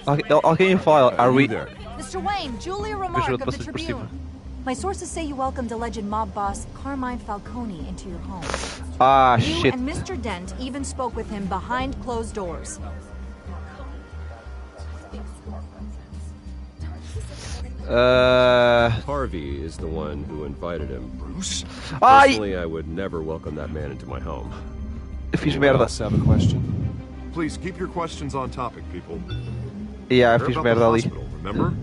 Alguém fala, are we there? Mr. Wayne, Julia Remark of the Tribune. My sources say you welcomed alleged mob boss Carmine Falcone into your home. You Shit. and Mr. Dent even spoke with him behind closed doors. Harvey is the one who invited him. Bruce? Personally, I would never welcome that man into my home. Fiz Anyone merda. else have a question? Please keep your questions on topic, people. Yeah, They're fiz about merda the ali. hospital, remember?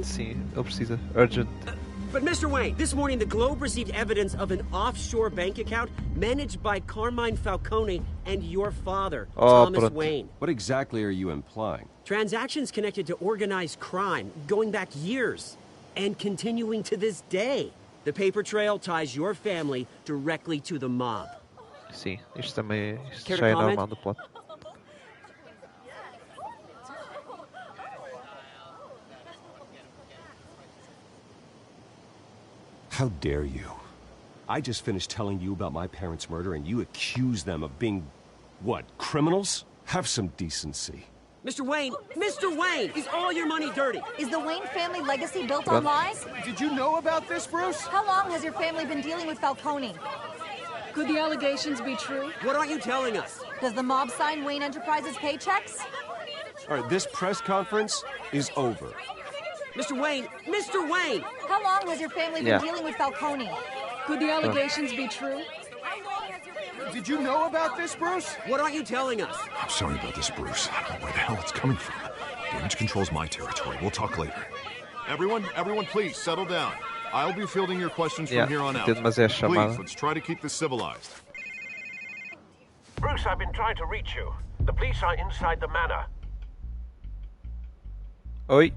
Sim, ele precisa. Urgent. But Mr. Wayne, this morning the Globe received evidence of an offshore bank account managed by Carmine Falcone and your father, Thomas Wayne. What exactly are you implying? Transactions connected to organized crime going back years and continuing to this day. The paper trail ties your family directly to the mob. Sim, isto também isto Care to já é comment? normal do plot. How dare you? I just finished telling you about my parents' murder and you accuse them of being, what, criminals? Have some decency. Mr. Wayne, is all your money dirty? Is the Wayne family legacy built on lies? Did you know about this, Bruce? How long has your family been dealing with Falcone? Could the allegations be true? What aren't you telling us? Does the mob sign Wayne Enterprises paychecks? All right, this press conference is over. Mr. Wayne! How long has your family been dealing with Falcone? Could the allegations be true? Did you know about this, Bruce? What aren't you telling us? I'm sorry about this, Bruce. I don't know where the hell it's coming from. Damage control's my territory. We'll talk later. Everyone, please, settle down. I'll be fielding your questions from here on out. Please, let's try to keep this civilized. Bruce, I've been trying to reach you. The police are inside the manor. Oi.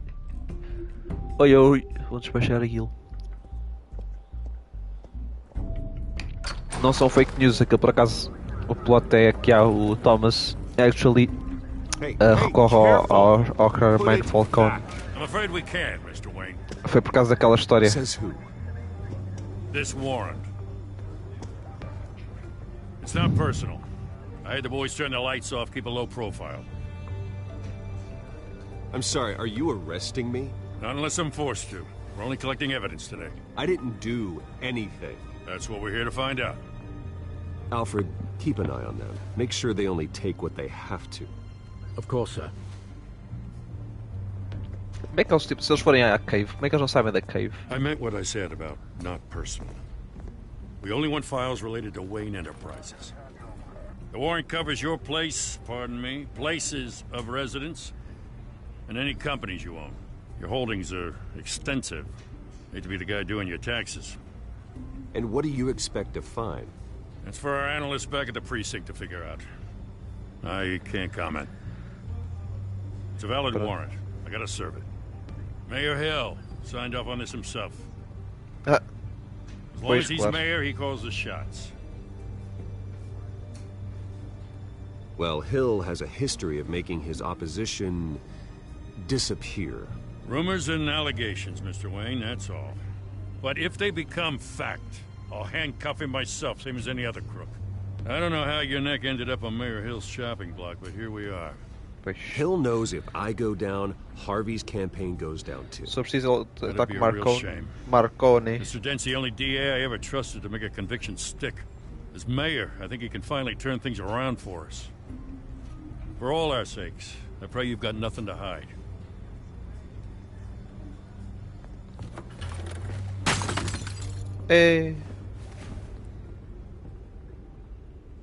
Oi, oi, vou despachar aquilo. Não são fake news, aquilo por acaso. O plot é que há o Thomas actually recorre ao Carmine Falcone. I'm afraid we can't, Mr. Wayne. Foi por causa daquela história. Says who? This warrant. It's not personal. I had the boys turn the lights off, keep a low profile. I'm sorry, are you arresting me? Not unless I'm forced to. We're only collecting evidence today. I didn't do anything. That's what we're here to find out. Alfred, keep an eye on them. Make sure they only take what they have to. Of course, sir. Como é que eles, tipo, se eles forem à cave, como é que eles não sabem da cave? I meant what I said about not personal. We only want files related to Wayne Enterprises. The warrant covers your place, pardon me, places of residence, and any companies you own. Your holdings are extensive. Hate to be the guy doing your taxes. And what do you expect to find? That's for our analysts back at the precinct to figure out. I can't comment. It's a valid warrant. I gotta serve it. Mayor Hill signed off on this himself. As long as he's mayor, he calls the shots. Well, Hill has a history of making his opposition disappear. Rumors and allegations, Mr. Wayne, that's all. But if they become fact, I'll handcuff him myself, same as any other crook. I don't know how your neck ended up on Mayor Hill's shopping block, but here we are. Hill knows if I go down, Harvey's campaign goes down too. Só preciso estar com Marconi. Mr. Dent's the only DA I ever trusted to make a conviction stick. As mayor, I think he can finally turn things around for us. For all our sakes, I pray you've got nothing to hide.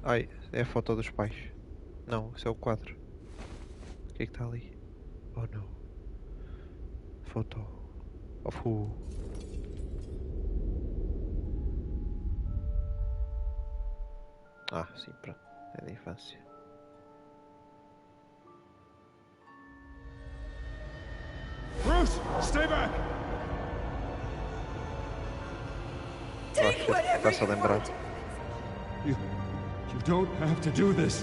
Ai, é a foto dos pais. Não, esse é o quadro. O que é que está ali? Oh não. Photo of who? Ah, sim, pronto. É da infância. Bruce, stay back! Take whatever you want. You don't have to do this.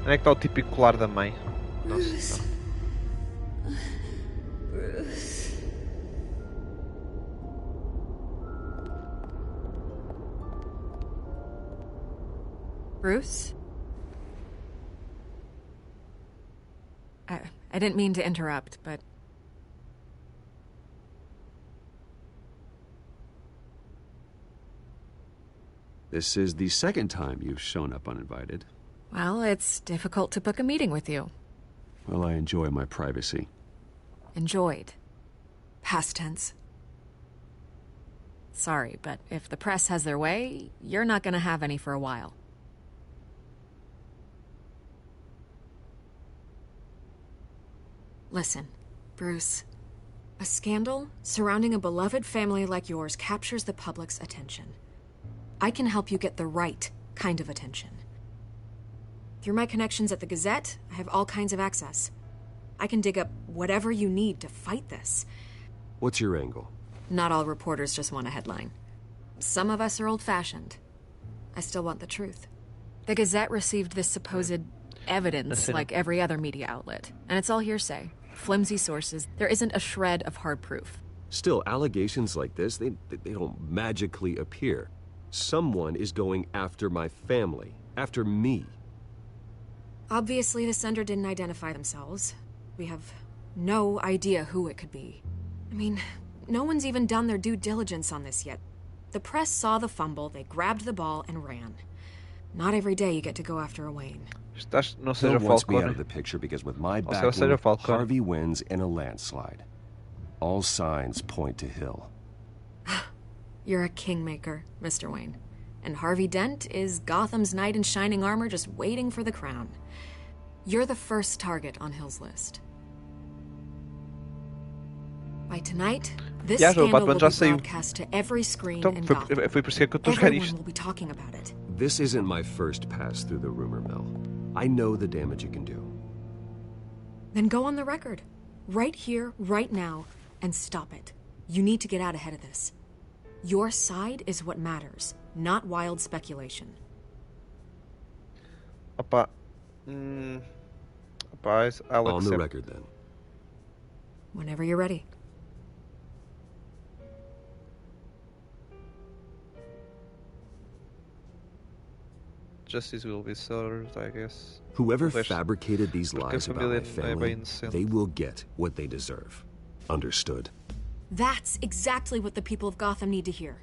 Onde é que está o típico colar da mãe? Bruce. Nossa, Bruce. Bruce? I didn't mean to interrupt, but... This is the second time you've shown up uninvited. Well, it's difficult to book a meeting with you. Well, I enjoy my privacy. Enjoyed. Past tense. Sorry, but if the press has their way, you're not gonna have any for a while. Listen, Bruce. A scandal surrounding a beloved family like yours captures the public's attention. I can help you get the right kind of attention. Through my connections at the Gazette, I have all kinds of access. I can dig up whatever you need to fight this. What's your angle? Not all reporters just want a headline. Some of us are old-fashioned. I still want the truth. The Gazette received this supposed evidence like every other media outlet, and it's all hearsay. Flimsy sources. There isn't a shred of hard proof. Still, allegations like this, they don't magically appear. Someone is going after my family, after me. Obviously, the sender didn't identify themselves. We have no idea who it could be. I mean, no one's even done their due diligence on this yet. The press saw the fumble, they grabbed the ball and ran. Not every day you get to go after a Wayne. Hill wants me out of the picture because with my backing, Harvey wins in a landslide. All signs point to Hill. You're a kingmaker, Mr. Wayne. And Harvey Dent is Gotham's knight in shining armor just waiting for the crown. You're the first target on Hill's list. By tonight, This Já, o scandal Batman will já be saiu. broadcast to every screen Então, in foi Gotham. por isso que eu estou a jogar Everyone isto. will be talking about it. This isn't my first pass through the rumor mill. I know the damage it can do. Then go on the record. Right here, right now, and stop it. You need to get out ahead of this. Your side is what matters, not wild speculation. Opa. Rapaz, Alex. On the record, then. Whenever you're ready. Justice will be served, I guess. Whoever fabricated these lies about my family, they will get what they deserve. Understood? That's exactly what the people of Gotham need to hear.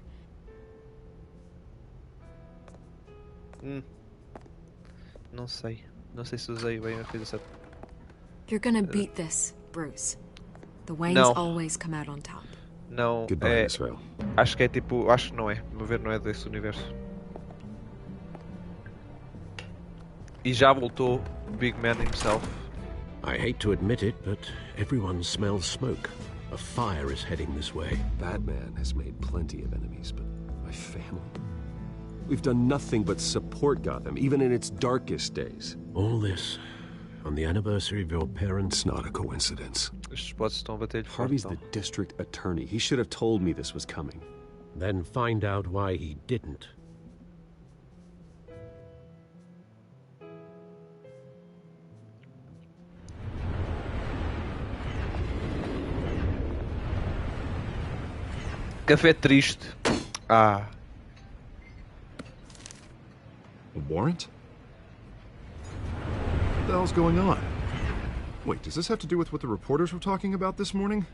Não sei. Não sei se usei bem a coisa certa. You're gonna beat this, Bruce. The Waynes Não. always come out on top. Não, Goodbye, Israel. acho que é tipo, acho que não é. Vou ver, não é desse universo. E já voltou Big Man himself. I hate to admit it, but everyone smells smoke. A fire is heading this way. Batman has made plenty of enemies, but my family? We've done nothing but support Gotham, even in its darkest days. All this on the anniversary of your parents' Not a coincidence. Estes spots estão a bater-lhe forte, Harvey's the então. district attorney. He should have told me this was coming. Then find out why he didn't. Café triste. Ah. A warrant? What the hell's going on? Wait, does this have to do with what the reporters were talking about this morning?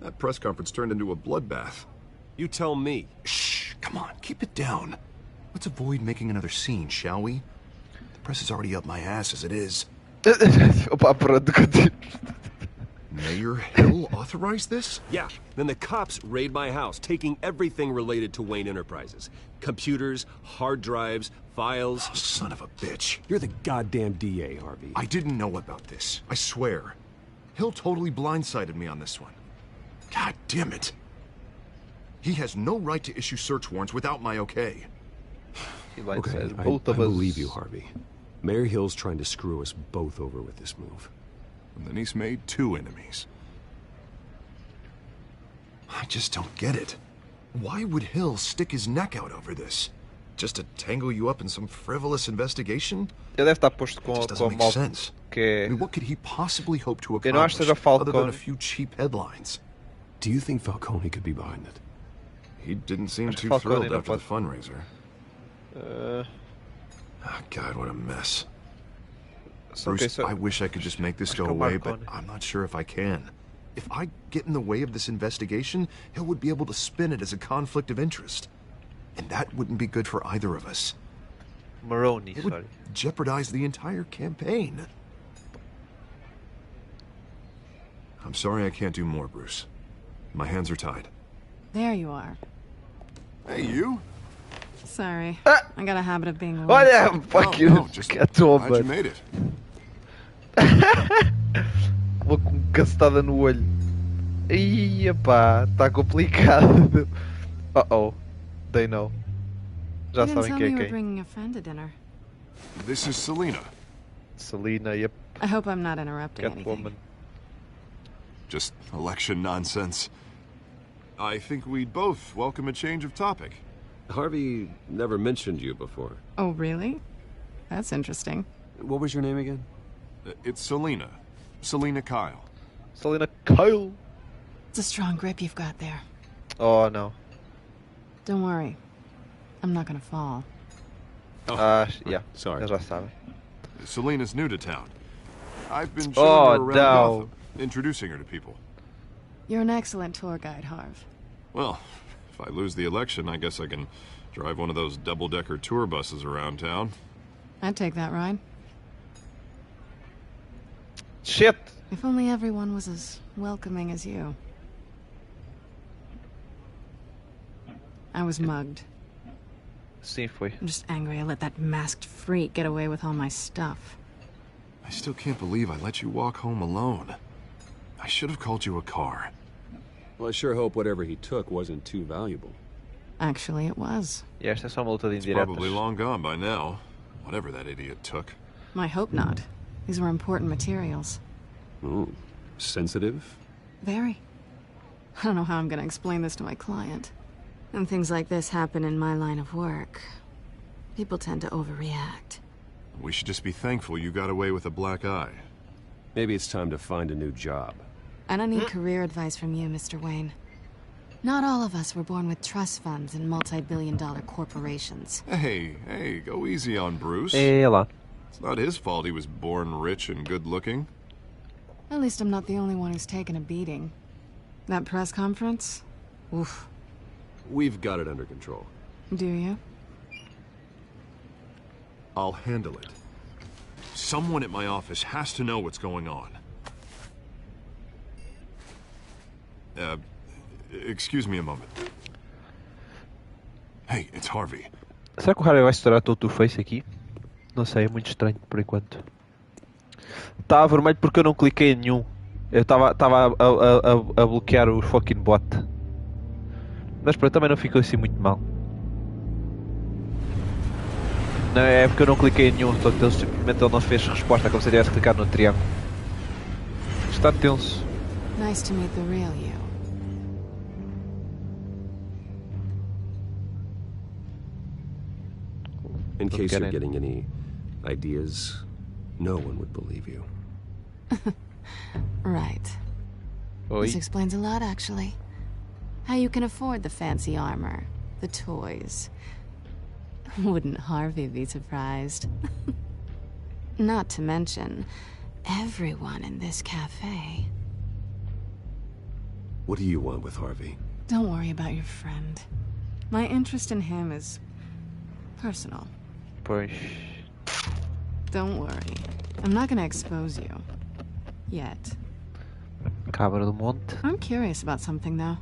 That press conference turned into a bloodbath. You tell me. Shh, come on, keep it down. Let's avoid making another scene, shall we? The press is already up my ass as it is. Opa, pronto, continua. Mayor Hill authorized this? Yeah, then the cops raid my house, taking everything related to Wayne Enterprises. Computers, hard drives, files. Oh, son of a bitch. You're the goddamn DA, Harvey. I didn't know about this. I swear. Hill totally blindsided me on this one. God damn it. He has no right to issue search warrants without my okay. Okay, I believe you, Harvey. Mayor Hill's trying to screw us both over with this move. And then he's made two enemies. I just don't get it. Why would Hill stick his neck out over this? Just to tangle you up in some frivolous investigation? Ele deve estar posto com Just doesn't a make malta sense. que... I mean, what could he possibly hope to Eu não acho que accomplish seja other than Falcone. a few cheap headlines? Do you think Falcone could be behind it? He didn't seem Acho que too Falcone thrilled não after the pode. fundraiser. Oh, God, what a mess. Bruce, I wish I could just make this go away, but I'm not sure if I can. If I get in the way of this investigation, Hill would be able to spin it as a conflict of interest. And that wouldn't be good for either of us. Maroney, It would jeopardize the entire campaign. I'm sorry I can't do more, Bruce. My hands are tied. There you are. Hey, you? Sorry. I got a habit of being late. Olha, fuck you. Just Catou, glad you mano. made it. Vou com cacetada no olho. Ih, pá, tá complicado. Uh-oh. They know. Já You didn't sabem tell quem me é you were quem. bringing a friend to dinner. This is Selina. Selina, yep. I hope I'm not interrupting anything. Catwoman. Just election nonsense. I think we'd both welcome a change of topic. Harvey never mentioned you before. Oh, really? That's interesting. What was your name again? It's Selina. Selina Kyle. Selina Kyle. It's a strong grip you've got there. Oh, no. Don't worry. I'm not gonna fall. Yeah. Sorry. Já sabem. Selina's new to town. I've been showing her around no. Gotham, introducing her to people. You're an excellent tour guide, Harv. Well, if I lose the election, I guess I can drive one of those double-decker tour buses around town. I'd take that ride. Shit! If only everyone was as welcoming as you. I was mugged. Sim, foi. I'm just angry I let that masked freak get away with all my stuff. I still can't believe I let you walk home alone. I should have called you a car. Well, I sure hope whatever he took wasn't too valuable. Actually, it was. E esta é só uma luta de It's indiretas. probably long gone by now. Whatever that idiot took. I hope not. These were important materials. Ooh, sensitive? Very. I don't know how I'm gonna explain this to my client. And things like this happen in my line of work. People tend to overreact. We should just be thankful you got away with a black eye. Maybe it's time to find a new job. I don't need career advice from you, Mr. Wayne. Not all of us were born with trust funds and multi-billion-dollar corporations. Hey, go easy on Bruce. Ela. It's not his fault he was born rich and good-looking. At least I'm not the only one who's taken a beating. That press conference? Oof. We've got it under control. Do you? I'll handle it. Someone at my office has to know what's going on. Excuse me a moment. Hey, it's Harvey. Será que o Harvey vai estourar todo o face aqui? Não sei, é muito estranho por enquanto. Estava vermelho porque eu não cliquei em nenhum. Eu estava a bloquear o fucking bot. Mas pronto, também não ficou assim muito mal. Não, é porque eu não cliquei em nenhum, portanto ele simplesmente não fez resposta, como se eu tivesse clicado no triângulo. Está tenso. Nice to meet the real you. In case you're getting any ideas, no one would believe you. Right. This explains a lot, actually. How you can afford the fancy armor, the toys. Wouldn't Harvey be surprised? Not to mention, everyone in this cafe. What do you want with Harvey? Don't worry about your friend. My interest in him is personal. Pois. Don't worry. I'm not gonna expose you. Yet. Cabra do Monte. I'm curious about something, though.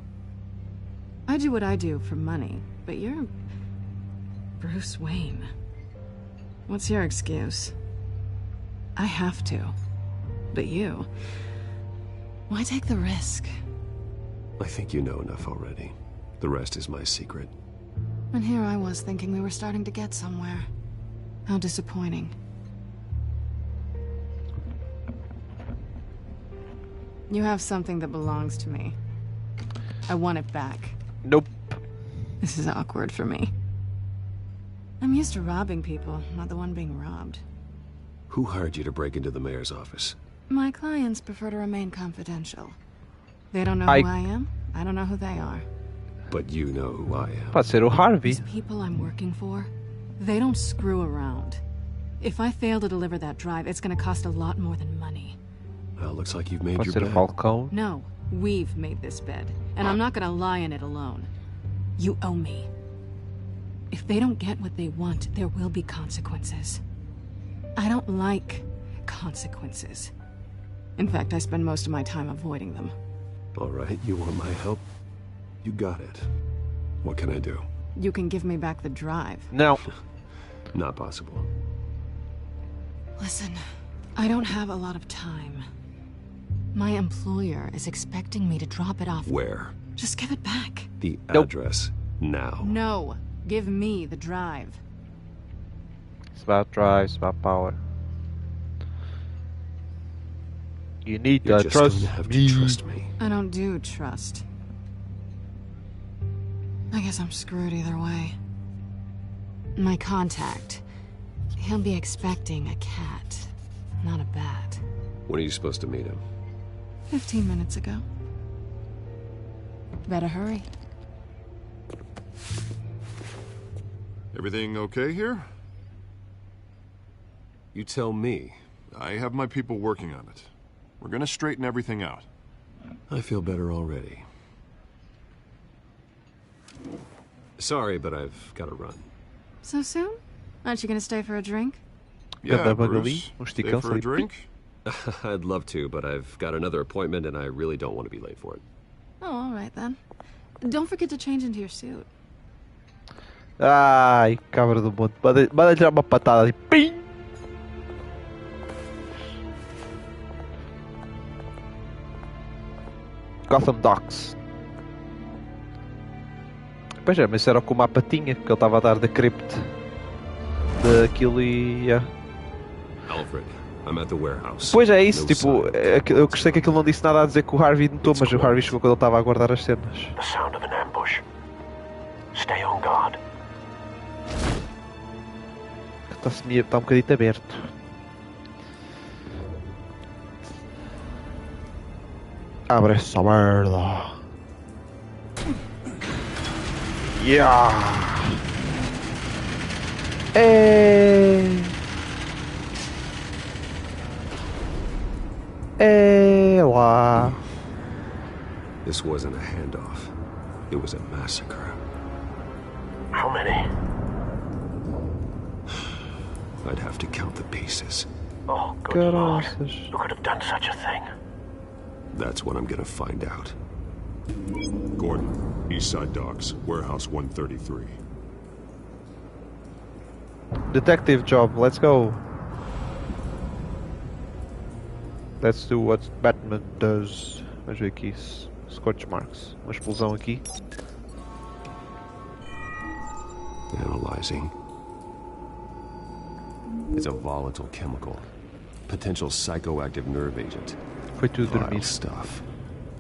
I do what I do for money, but you're Bruce Wayne. What's your excuse? I have to. But you... why take the risk? I think you know enough already. The rest is my secret. And here I was thinking we were starting to get somewhere. How disappointing. You have something that belongs to me. I want it back. Nope. This is awkward for me. I'm used to robbing people, not the one being robbed. Who hired you to break into the mayor's office? My clients prefer to remain confidential. They don't know who I am. I don't know who they are. But you know who I am. Pode ser o Harvey. These people I'm working for, they don't screw around. If I fail to deliver that drive, it's gonna cost a lot more than money. Well, looks like you've made Pode your ser bed. o Falcão. No, we've made this bed, and I'm not gonna lie in it alone. You owe me. If they don't get what they want, there will be consequences. I don't like consequences. In fact, I spend most of my time avoiding them. All right, you want my help? You got it. What can I do? You can give me back the drive. No. Not possible. Listen, I don't have a lot of time. My employer is expecting me to drop it off. Where? Just give it back. The address, now. No, give me the drive. It's about drive, it's about power. You need to trust me. I don't do trust. I guess I'm screwed either way. My contact, he'll be expecting a cat, not a bat. When are you supposed to meet him? 15 minutes ago. Better hurry. Everything okay here? You tell me. I have my people working on it. We're gonna straighten everything out. I feel better already. Sorry, but I've got to run. So soon? Aren't you gonna stay for a drink? Yeah, Bruce. Stay for a drink? I'd love to, but I've got another appointment and I really don't want to be late for it. Oh, all right then. Don't forget to change into your suit. Ai, cabra do monte. Manda tirar uma patada ali. Pim! Gotham Docks. Pois é, mas isso era com uma patinha que ele estava a dar da crypt. Daquilo e... Alfred, I'm at the warehouse. Pois é isso, tipo, eu gostei que aquilo não disse nada a dizer que o Harvey notou, mas o Harvey chegou quando ele estava a guardar as cenas. The sound of an ambush. Stay on guard. Está um bocadinho aberto. Abre essa merda. Yeah. Lá. This wasn't a handoff. It was a massacre. How many? I'd have to count the pieces. Oh, good Lord. Who could have done such a thing? That's what I'm gonna find out. Gordon, Eastside Docks, Warehouse 133. Detective job, let's go. Let's do what Batman does. Vamos ver aqui, scorch marks. Uma explosão aqui. Analyzing. It's a volatile chemical. Potential psychoactive nerve agent. Foi tudo Vile stuff.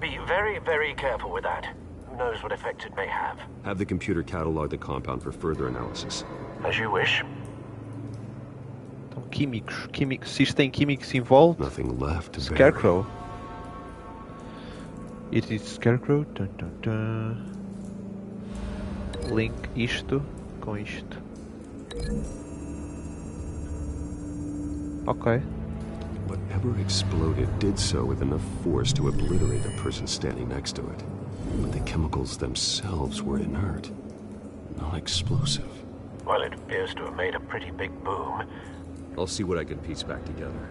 Be very, very careful with that. Who knows what effects it may have. Have the computer catalog the compound for further analysis. As you wish. Então, químicos. Se isto tem químicos envolved. Nothing left to Scarecrow. It is Scarecrow. Dun, dun, dun. Link isto com isto. Ok. Whatever exploded did so with enough force to obliterate the person standing next to it. But the chemicals themselves were inert, not explosive. Well, it appears to have made a pretty big boom. I'll see what I can piece back together.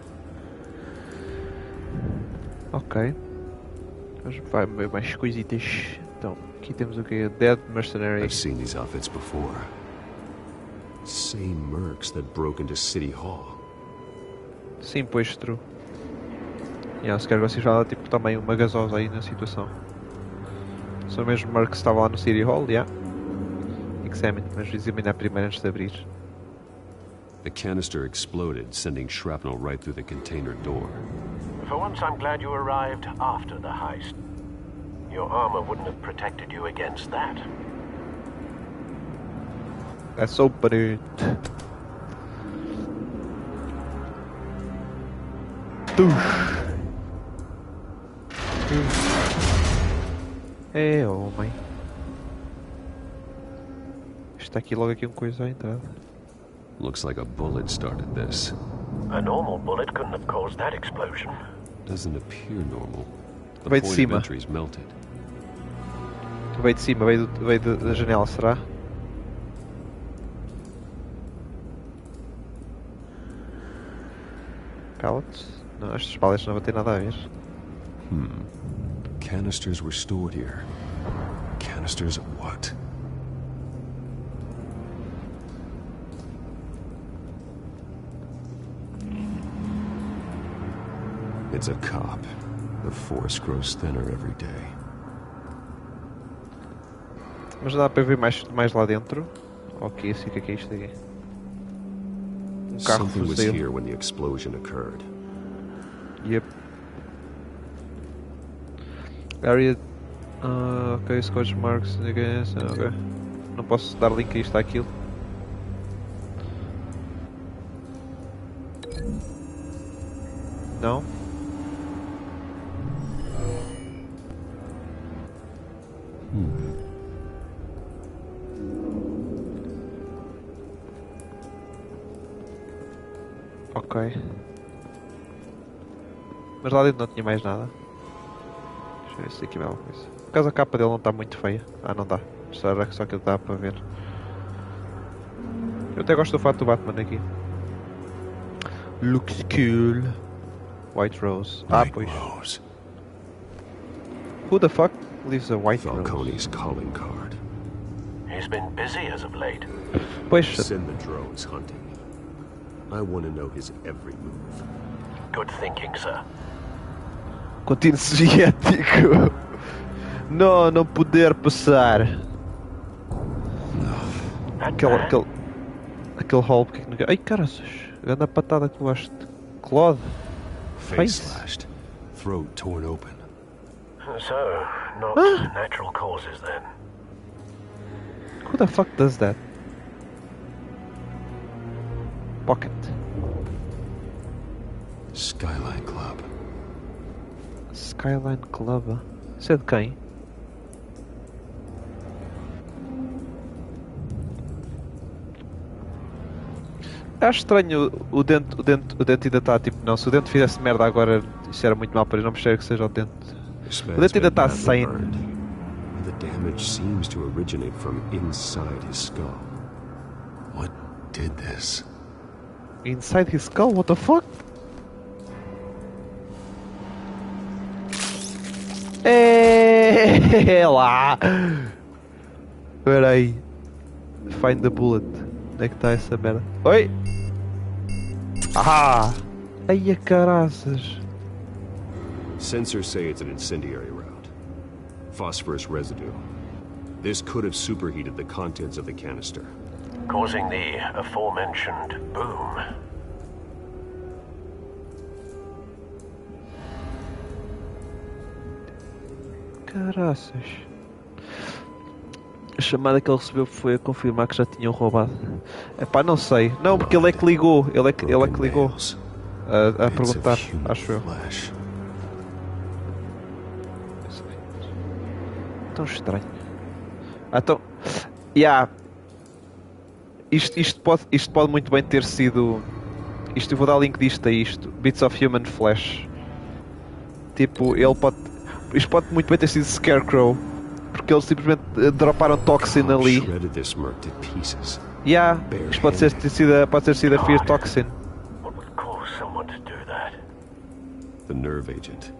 Ok. Vai ver mais coisitas. Então, aqui temos o que? Dead Mercenary. I've seen these outfits before. Same mercs that broke into City Hall. Sim, pois, true. Se quer vocês falam, tipo, também uma gasosa aí na situação. São mesmo mercs que estava lá no City Hall, Examine, mas examinar primeiro antes de abrir. The canister exploded, sending shrapnel right through the container door. For once, I'm glad you arrived after the heist. Your armor wouldn't have protected you against that. Let's open it. É, homem. Está aqui logo aqui uma coisa à entrada. Looks like a bullet started this. A normal bullet couldn't have caused that explosion. Doesn't appear normal. The veio de point cima. of entry's melted. Veio de cima, veio da janela, será? Pallets? Não, estas pallets não vão ter nada a ver. Canisters were stored here. Canisters of what? It's a cop. The force grows thinner every day. Mas dá para ver mais lá dentro? Ok, assim, o que é isto aqui? Carro Something was fuzil. here when the explosion occurred. Yep. Area. Ok, Scotch Marks against. Ok. Não posso dar link a isto àquilo. Não? Ok. Mas lá dentro não tinha mais nada. Deixa eu ver se tem aqui mais alguma coisa. Por acaso a capa dele não está muito feia. Ah, não dá. Só que dá para ver. Eu até gosto do fato do Batman aqui. Looks cool. White Rose. Ah, pois. Rose. Who the fuck leaves a White Rose? Falcone's calling card. He's been busy as of late. Pois. Send the drones hunting. I want to know his every move. Good thinking, sir. Contínuo soviético. Não poder passar. Aquele hall, porque não... Ai, caras, grande patada que levaste. Claude. Face slashed. Throat torn open. So, not natural causes then. Who the fuck does that? Pocket. Skyline Club. Skyline Club. Isso é de quem? Acho estranho o dente ainda está tipo, não, se o dente fizesse merda agora, isso era muito mal para ele, não percebo que seja o dente. O dente ainda está sane. The damage seems to originate from inside his skull. What did this? Inside his skull? What the fuck? É lá! Espera aí. Find the bullet. Onde é que está essa merda? Oi! Ah! Ai a caraças! Sensors say it's an incendiary round. Phosphorus residue. This could have superheated the contents of the canister, causing the aforementioned boom. Caraças. A chamada que ele recebeu foi a confirmar que já tinham roubado. Epá, não sei. Não, porque ele é que ligou. Ele é que ligou. A perguntar, acho eu. Tão estranho. Então, isto pode muito bem ter sido. Eu vou dar link disto a isto. Bits of Human Flesh. Tipo, isto pode muito bem ter sido Scarecrow. Porque eles simplesmente droparam toxin ali. Isto pode ter sido a Fear Toxin. The nerve agent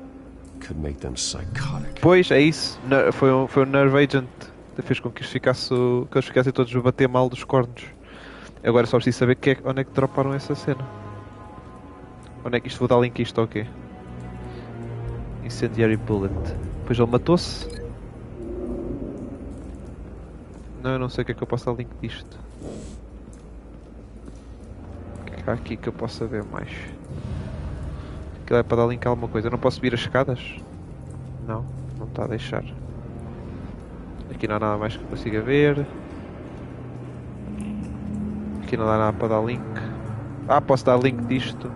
could make them psychotic. Pois, é isso. Foi o Nerve Agent que fez com que eles ficassem todos a bater mal dos cornos. Agora só preciso saber onde é que droparam essa cena. Onde é que isto vou dar link a isto ou quê? Incendiary Bullet. Depois ele matou-se. Não, eu não sei o que é que eu posso dar link disto. O que é que há aqui que eu possa ver mais? Aquilo é para dar link a alguma coisa. Eu não posso subir as escadas? Não, não está a deixar. Aqui não há nada mais que eu consiga ver. Aqui não dá nada para dar link. Ah, posso dar link disto.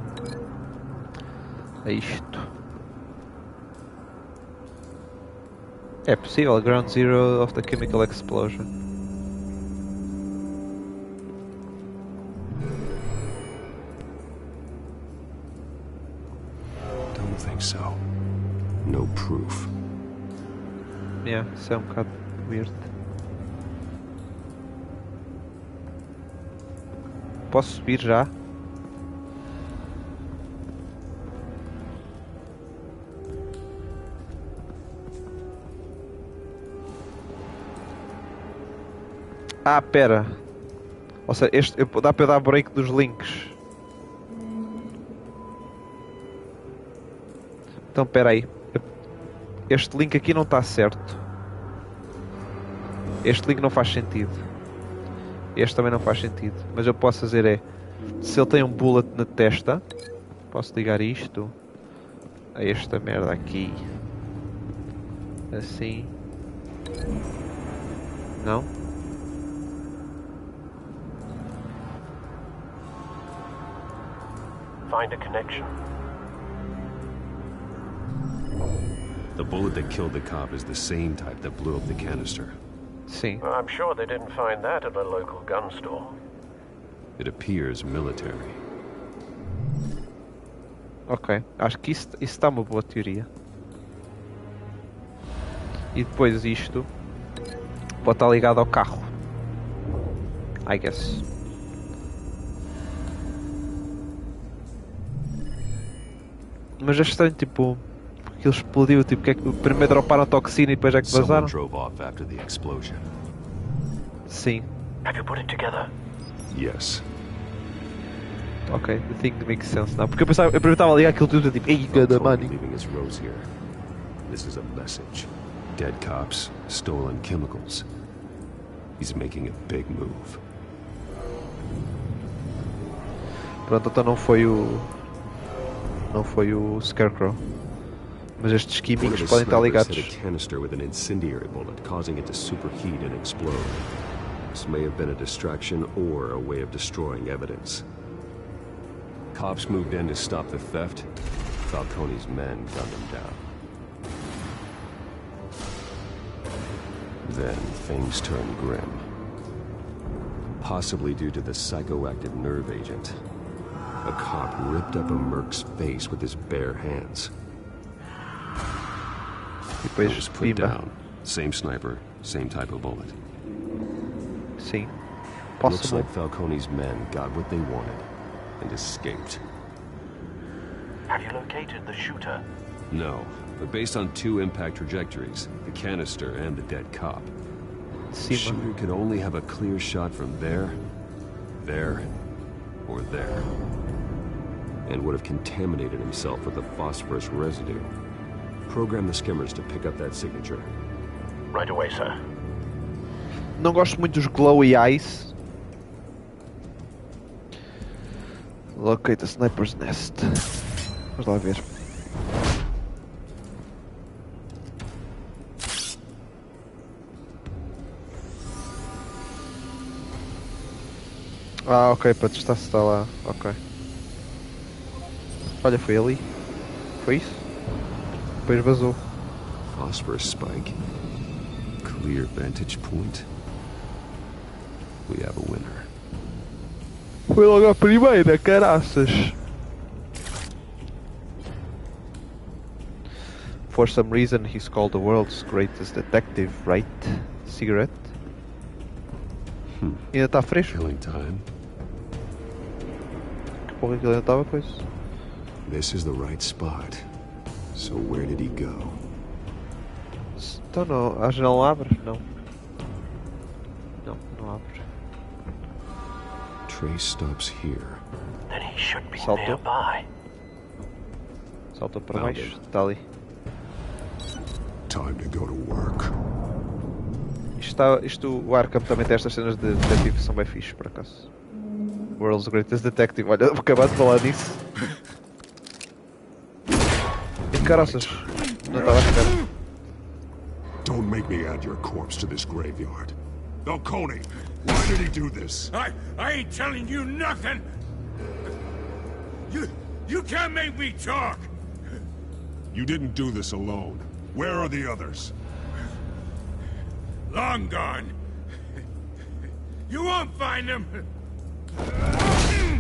A isto. É possível. Ground Zero of the Chemical Explosion. Don't think so. No proof. Yeah, isso é um bocado weird. Posso subir já? Ah, pera. Ou seja, dá para eu dar break dos links. Então, pera aí. Este link aqui não está certo. Este link não faz sentido. Este também não faz sentido. Mas eu posso fazer é... Se ele tem um bullet na testa... Posso ligar isto... A esta merda aqui. Assim. Não? Find a connection. The bullet that killed the cop is the same type that blew up the canister. Sim. I'm sure they didn't find that at a local gun store. It appears military. Ok, acho que isso está uma boa teoria. E depois isto pode estar ligado ao carro. I guess. Mas é estranho, tipo, porque ele explodiu, tipo, que é que primeiro droparam a toxina e depois é que vazaram? Sim. Have you put it together? Yes. Ok, the thing makes sense now. Porque eu primeiro estava a ligar aquilo tudo, tipo, ei, cada money. This is a message. Dead cops, stolen chemicals. He's making a big move. Pronto, então não foi o Scarecrow. Mas estes químicos podem estar ligados. Hit a canister with an incendiary bullet, causing it to superheat and explode. This may have been a distraction or a way of destroying evidence. Cops moved in to stop the theft. Falcone's men gunned them down. Then things turned grim. Possibly due to the psychoactive nerve agent. A cop ripped up a merc's face with his bare hands. It was put down. Same sniper, same type of bullet. Sim. Looks like Falcone's men got what they wanted and escaped. Have you located the shooter? No, but based on two impact trajectories, the canister and the dead cop, the shooter could only have a clear shot from there, or there, and would have contaminated himself with the phosphorus residue. Program the skimmers to pick up that signature. Right away, sir. Não gosto muito dos glowy eyes. Locate the sniper's nest. Vamos lá ver. Ah, ok, para testar se está lá. Ok. Olha, foi ali. Foi isso? Depois vazou. Phosphorus spike. Clear vantage point. We have a winner. Foi logo a primeira, caraças. For some reason he's called the world's greatest detective, right? Cigarette? Ainda está fresco? Killing time. Que porra que ele ainda estava, pois? This is the right spot. So where did he go? Então não, a janela não abre? Não. Não abre. Trace stops here. Then he should be Saltou. nearby. Saltou para baixo, está ali. Time to go to work. O Arkham também tem estas cenas de detetive que são bem fixes, por acaso. World's Greatest Detective, olha, acabado de falar disso. E caraças, não estava a espera. Don't make me add your corpse to this graveyard. Falcone, why did he do this? I ain't telling you nothing! You can't make me talk! You didn't do this alone. Where are the others? Long gone. You won't find them!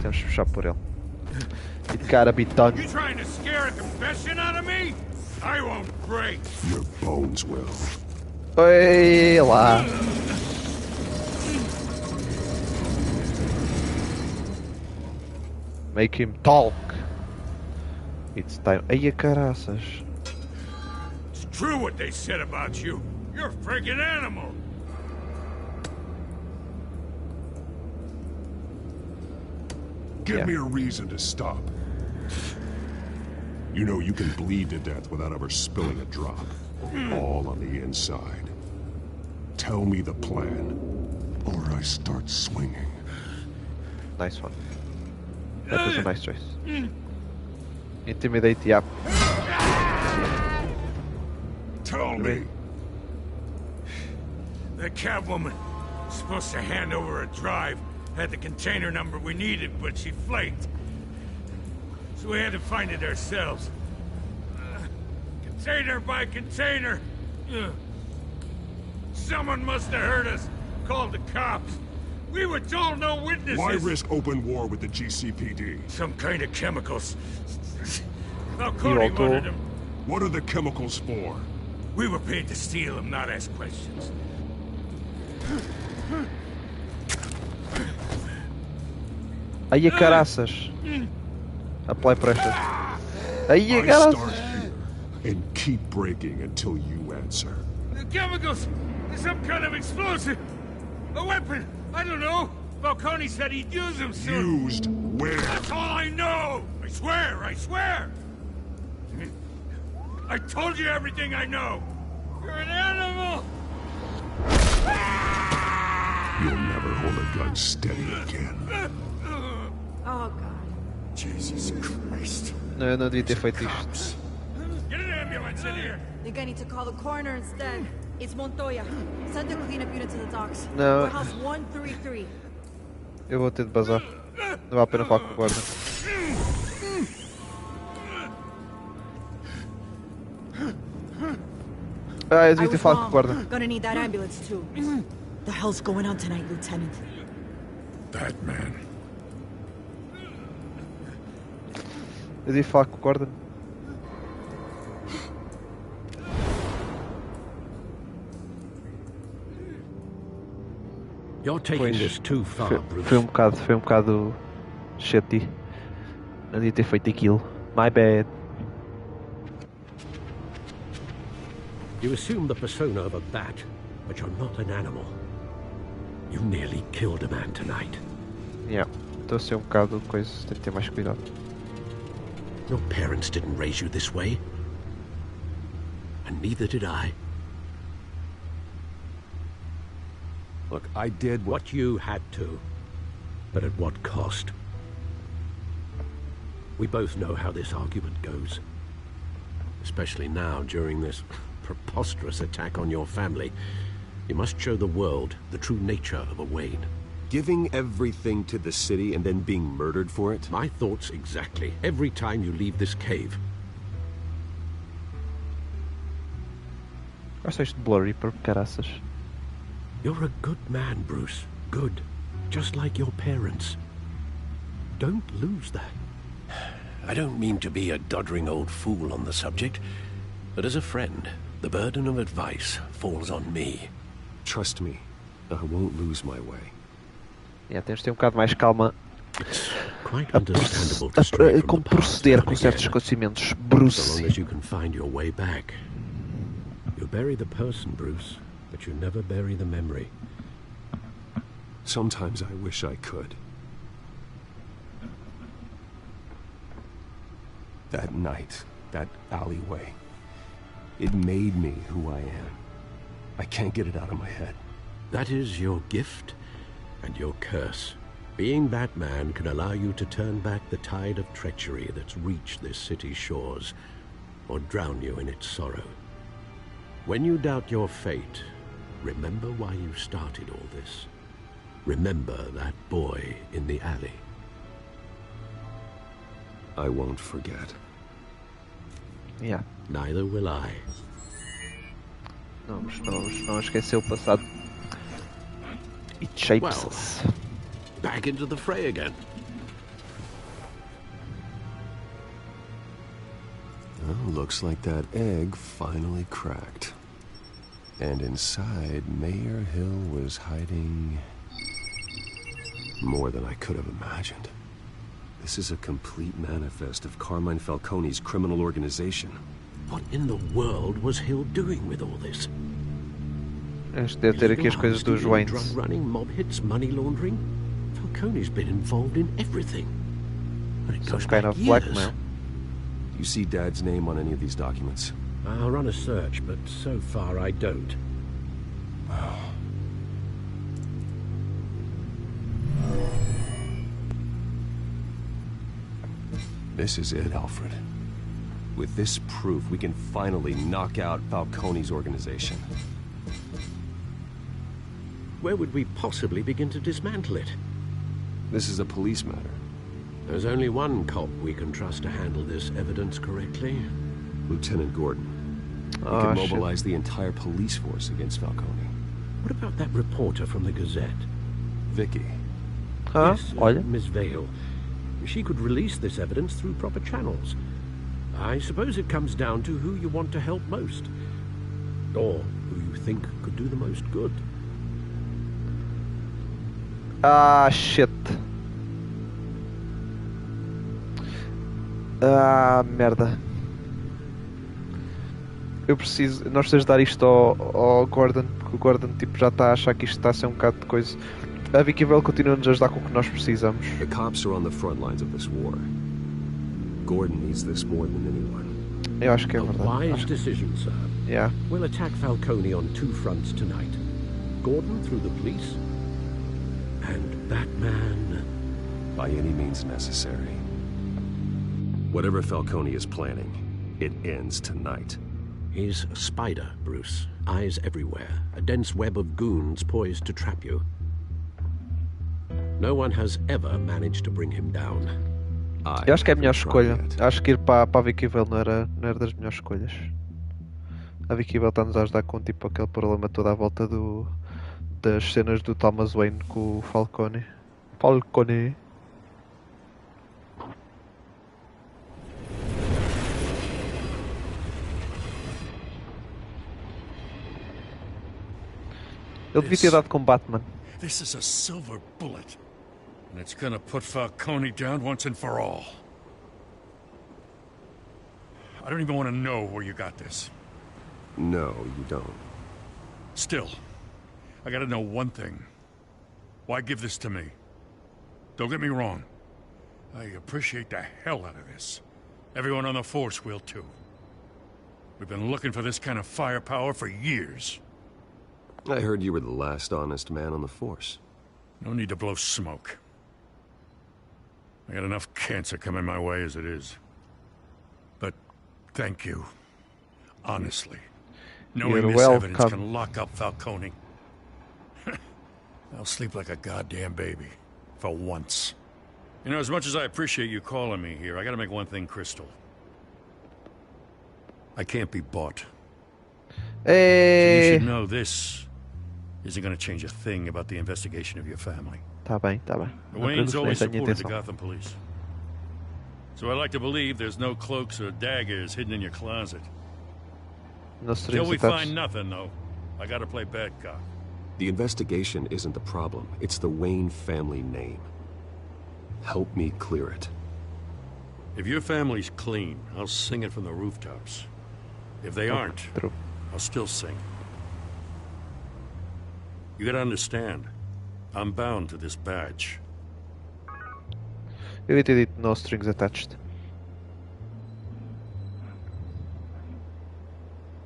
Temos que puxar por ele. It gotta be done. You trying to scare a confession out of me? I won't break. Your bones will. Oi lá. Make him talk. It's time. Ai, caraças. It's true what they said about you. You're a friggin' animal. Give me a reason to stop. You know you can bleed to death without ever spilling a drop. All on the inside. Tell me the plan, or I start swinging. Nice one. That was a nice choice. Intimidate, yeah. Tell me. The Catwoman was supposed to hand over a drive. Had the container number we needed, but she flaked. So we had to find it ourselves. Container by container. Someone must have heard us. Called the cops. We were told no witnesses. Why risk open war with the GCPD? Some kind of chemicals. Falcone wanted them. What are the chemicals for? We were paid to steal them, not ask questions. Aí caraças. Apply pressure. Aí caraças. And keep breaking until you answer. The chemicals! Some kind of explosive! A weapon! I don't know! Falcone said he'd use them soon! Used where? That's all I know! I swear! I swear! I told you everything I know! You're an animal! You'll never hold a gun steady again. Oh, God. Jesus Christ. Não, eu não devia ter feito isto. Get an ambulance in here. Think I need to call the coroner instead. It's Montoya. Send the cleanup unit to the docks. Não. Warehouse 133. Eu vou ter de bazar. Não vale a pena falar com o guarda. Eu devia ter falado com o guarda. Gonna need that ambulance too. The hell's going on tonight, Lieutenant? That man. Eu devia falar com o guarda. You're taking this too far, Bruce. Foi um bocado shitty. Não devia ter feito aquilo. My bad. You assume the persona of a bat, but you're not an animal. You nearly killed a man tonight. Yeah, estou a ser um bocado coisa, tenho que ter mais cuidado. Your parents didn't raise you this way. And neither did I. Look, I did what you had to, but at what cost? We both know how this argument goes. Especially now, during this preposterous attack on your family. You must show the world the true nature of a Wayne. Giving everything to the city and then being murdered for it? My thoughts exactly. Every time you leave this cave. Gosto de blurry por caraças. You're a good man, Bruce. Good. Just like your parents. Don't lose that. I don't mean to be a doddering old fool on the subject, but as a friend, the burden of advice falls on me. Trust me, I won't lose my way. Yeah, tens de ter bocado mais calma como proceder com certos acontecimentos, Bruce. So long as you can find your way back. You bury the person, Bruce, but you never bury the memory. Sometimes I wish I could. That night, that alleyway, it made me who I am. I can't get it out of my head. That is your gift and your curse. Being Batman can allow you to turn back the tide of treachery that's reached this city's shores, or drown you in its sorrow. When you doubt your fate, remember why you started all this. Remember that boy in the alley. I won't forget. Yeah. Neither will I. Não esquecer o passado. It shapes us. Back into the fray again. Well, looks like that egg finally cracked. And inside, Mayor Hill was hiding more than I could have imagined. This is a complete manifest of Carmine Falcone's criminal organization. What in the world was Hill doing with all this? Deve ter aqui as coisas dos Waynes. Drug running, mob hits, money laundering. Falcone's been involved in everything. And it goes kind of blackmail. You see Dad's name on any of these documents? I'll run a search, but so far I don't. This is it, Alfred. With this proof, we can finally knock out Falcone's organization. Where would we possibly begin to dismantle it? This is a police matter. There's only one cop we can trust to handle this evidence correctly. Lieutenant Gordon. He can mobilize the entire police force against Falcone. What about that reporter from the Gazette? Vicky. Huh? Yes, Miss Vale. She could release this evidence through proper channels. I suppose it comes down to who you want to help most. Or who you think could do the most good. Ah, shit. Ah, merda. Nós precisamos dar isto ao Gordon, porque o Gordon tipo, já está a achar que isto está a ser um bocado de coisa. A Vicky Vale continua-nos a ajudar com o que nós precisamos. The cops are on the front lines of this war. Gordon needs this more than anyone. Eu acho que é verdade. A wise decision, sir. Yeah. We'll attack Falcone on two fronts tonight. Gordon through the police, And Batman... By any means necessary. Whatever Falcone is planning, it ends tonight. He's a spider, Bruce. Eyes everywhere. A dense web of goons poised to trap you. No one has ever managed to bring him down. Eu acho que é a melhor escolha. Acho que ir para a Vicky Vale não era das melhores escolhas. A Vicky Vale está-nos a ajudar com tipo aquele problema todo à volta das cenas do Thomas Wayne com o Falcone. Ele devia ter dado com Batman. This is a silver bullet. And it's gonna put Falcone down once and for all. I don't even want to know where you got this. No, you don't. Still, I gotta know one thing. Why give this to me? Don't get me wrong. I appreciate the hell out of this. Everyone on the force will too. We've been looking for this kind of firepower for years. I heard you were the last honest man on the force. No need to blow smoke. I got enough cancer coming my way as it is. But thank you. Honestly. Knowing this evidence can lock up Falcone. I'll sleep like a goddamn baby. For once. You know, as much as I appreciate you calling me here, I gotta make one thing crystal. I can't be bought. So you should know this isn't gonna change a thing about the investigation of your family. Tá bem. The Waynes always supported the Gotham police. So I like to believe there's no cloaks or daggers hidden in your closet. Until we find nothing, though, I gotta play bad cop. The investigation isn't the problem. It's the Wayne family name. Help me clear it. If your family's clean, I'll sing it from the rooftops. If they aren't, I'll still sing. You gotta understand, I'm bound to this badge. Eu ia ter dito no strings attached.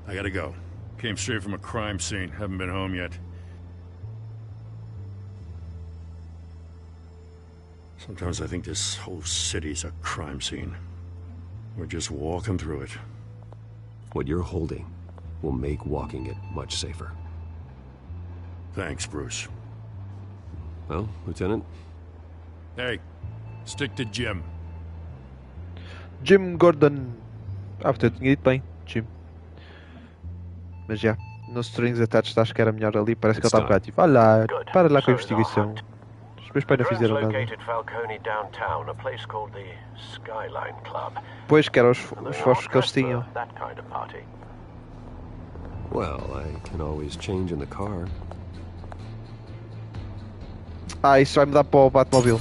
I gotta go. Came straight from a crime scene. Haven't been home yet. Sometimes I think this whole city's a crime scene. We're just walking through it. What you're holding will make walking it much safer. Thanks, Bruce. Well, Lieutenant? Hey, stick to Jim. Jim Gordon. Eu tinha dito bem, Jim. Mas já, no strings attached acho que era melhor ali. Parece que ele está um bocado tipo, olha, para lá com a investigação. Os meus pais não fizeram nada. Pois, que eram os fósforos que eles tinham. Well, I can always change in the car. Isso vai mudar para o Batmobile.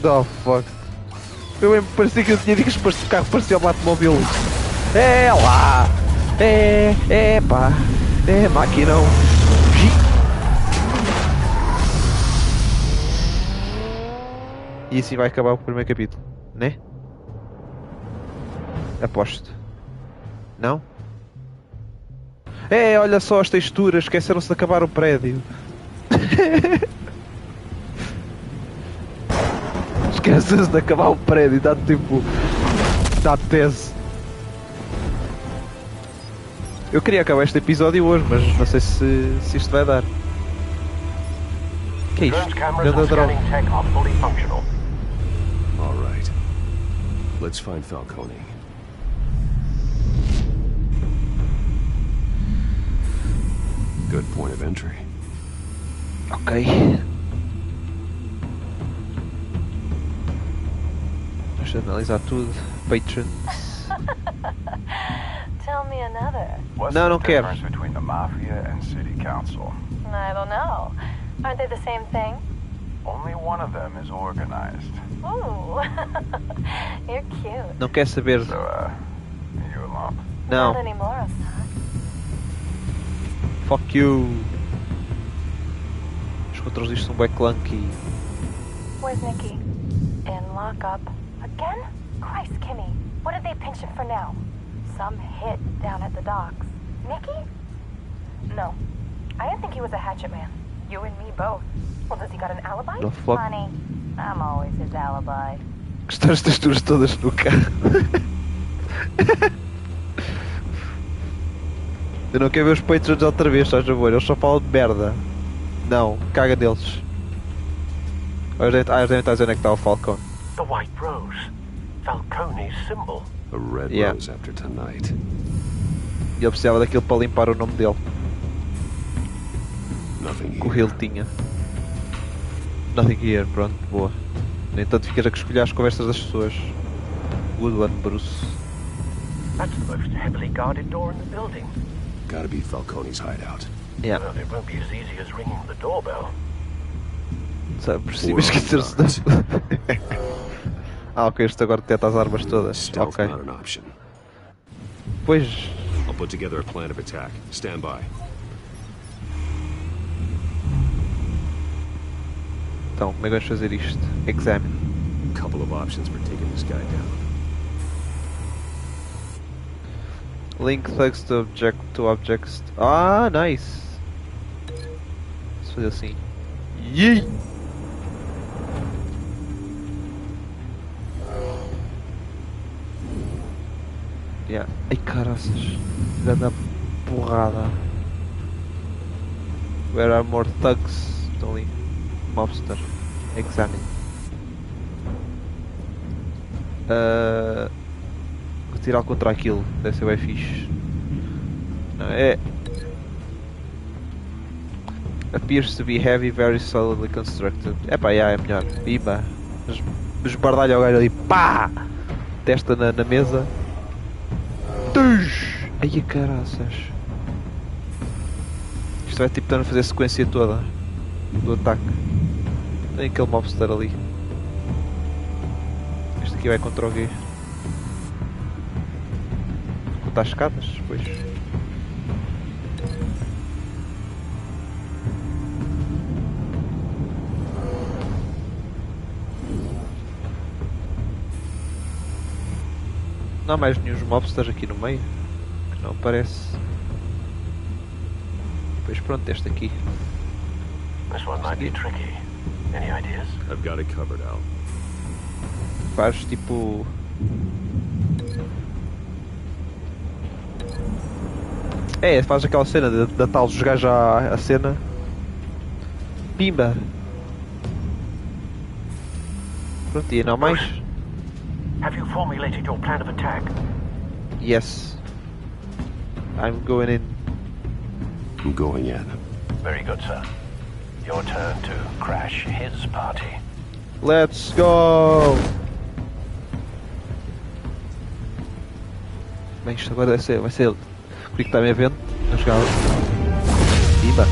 Oh fuck. Eu mesmo parecia que eu tinha dito que o carro parecia o Batmobile. É lá! Pá! É maquinão! E assim vai acabar o primeiro capítulo, né? Aposto. Não? Olha só as texturas, esqueceram-se de acabar o prédio. Esqueceram-se de acabar o prédio, dá tipo... dá tese. Eu queria acabar este episódio hoje, mas não sei se isto vai dar. Que é isto? Grande drone. All right. Let's find Falcone. Good point of entry. Ok. Deixa eu analisar tudo. Patreon. Tell me another. Não, não quero. What's the difference between the mafia and city council? I don't know. Aren't they the same thing? Only one of them is organized. Ooh. You're cute. Não quer saber. So, you a lump? Não. Not anymore, son. Fuck you. Os controles disto são bem clunky. Where's Nikki? In lockup. Again? Christ, Kimmy. What did they pinch him for now? Some hit down at the docks. Nikki? No. I didn't think he was a hatchet man. You and me both. Well, does he got an alibi? The fuck? Honey, I'm always his alibi. Gostaste das tuas todas no carro. Eu não quero ver os Patriots outra vez, estás a ver? Eles só falam de merda. Não, caga neles. Eles devem estar dizendo onde é que está o Falcone. The white rose. Falcone's symbol. A red rose after tonight. E ele precisava daquilo para limpar o nome dele. Nothing que o Hill tinha. Nothing here, pronto, boa. No entanto, ficas a escolher as conversas das pessoas. Good one, Bruce. That's the most heavily guarded door in the building. Gotta be Falcone's hideout. Yeah. Well, it won't be as easy as ringing the doorbell. Sabe, por cima esquecer-se da... Ah, ok, isto agora detecta as armas todas. Ok. Pois... I'll put together a plan of attack. Stand by. Então, como é que vamos fazer isto? Examine. Couple of options for taking this guy down. Link thugs to objects. Ah, nice. Vamos fazer assim. Yee! Yeah. Ai caraças. Grande porrada. Where are more thugs? Estão ali. Mobster. Examine. Retirar contra aquilo. Deve ser bem fixe. Não, é. Appears to be heavy, very solidly constructed. Epá, é melhor. Pimba. Esbardalha o gajo ali. Pá! Testa na mesa. Ai caraças. Isto vai tipo estar a fazer a sequência toda do ataque. Tem aquele mobster ali. Este aqui vai contra o quê? Contra as escadas? Pois. Não há mais nenhum mobsters aqui no meio? Que não parece. Pois pronto, este aqui. This one might be tricky. Any ideas? I've got it covered, Al. Faz tipo... É, faz aquela cena de tal jogar já a cena. Pimba! Pronto, e não mais? Have you formulated your plan of attack? Yes. I'm going in. I'm going in. Very good, sir. Your turn to crash his party. Let's go! Bem, isto agora vai ser ele. O que está me vendo? A jogar. Pimba!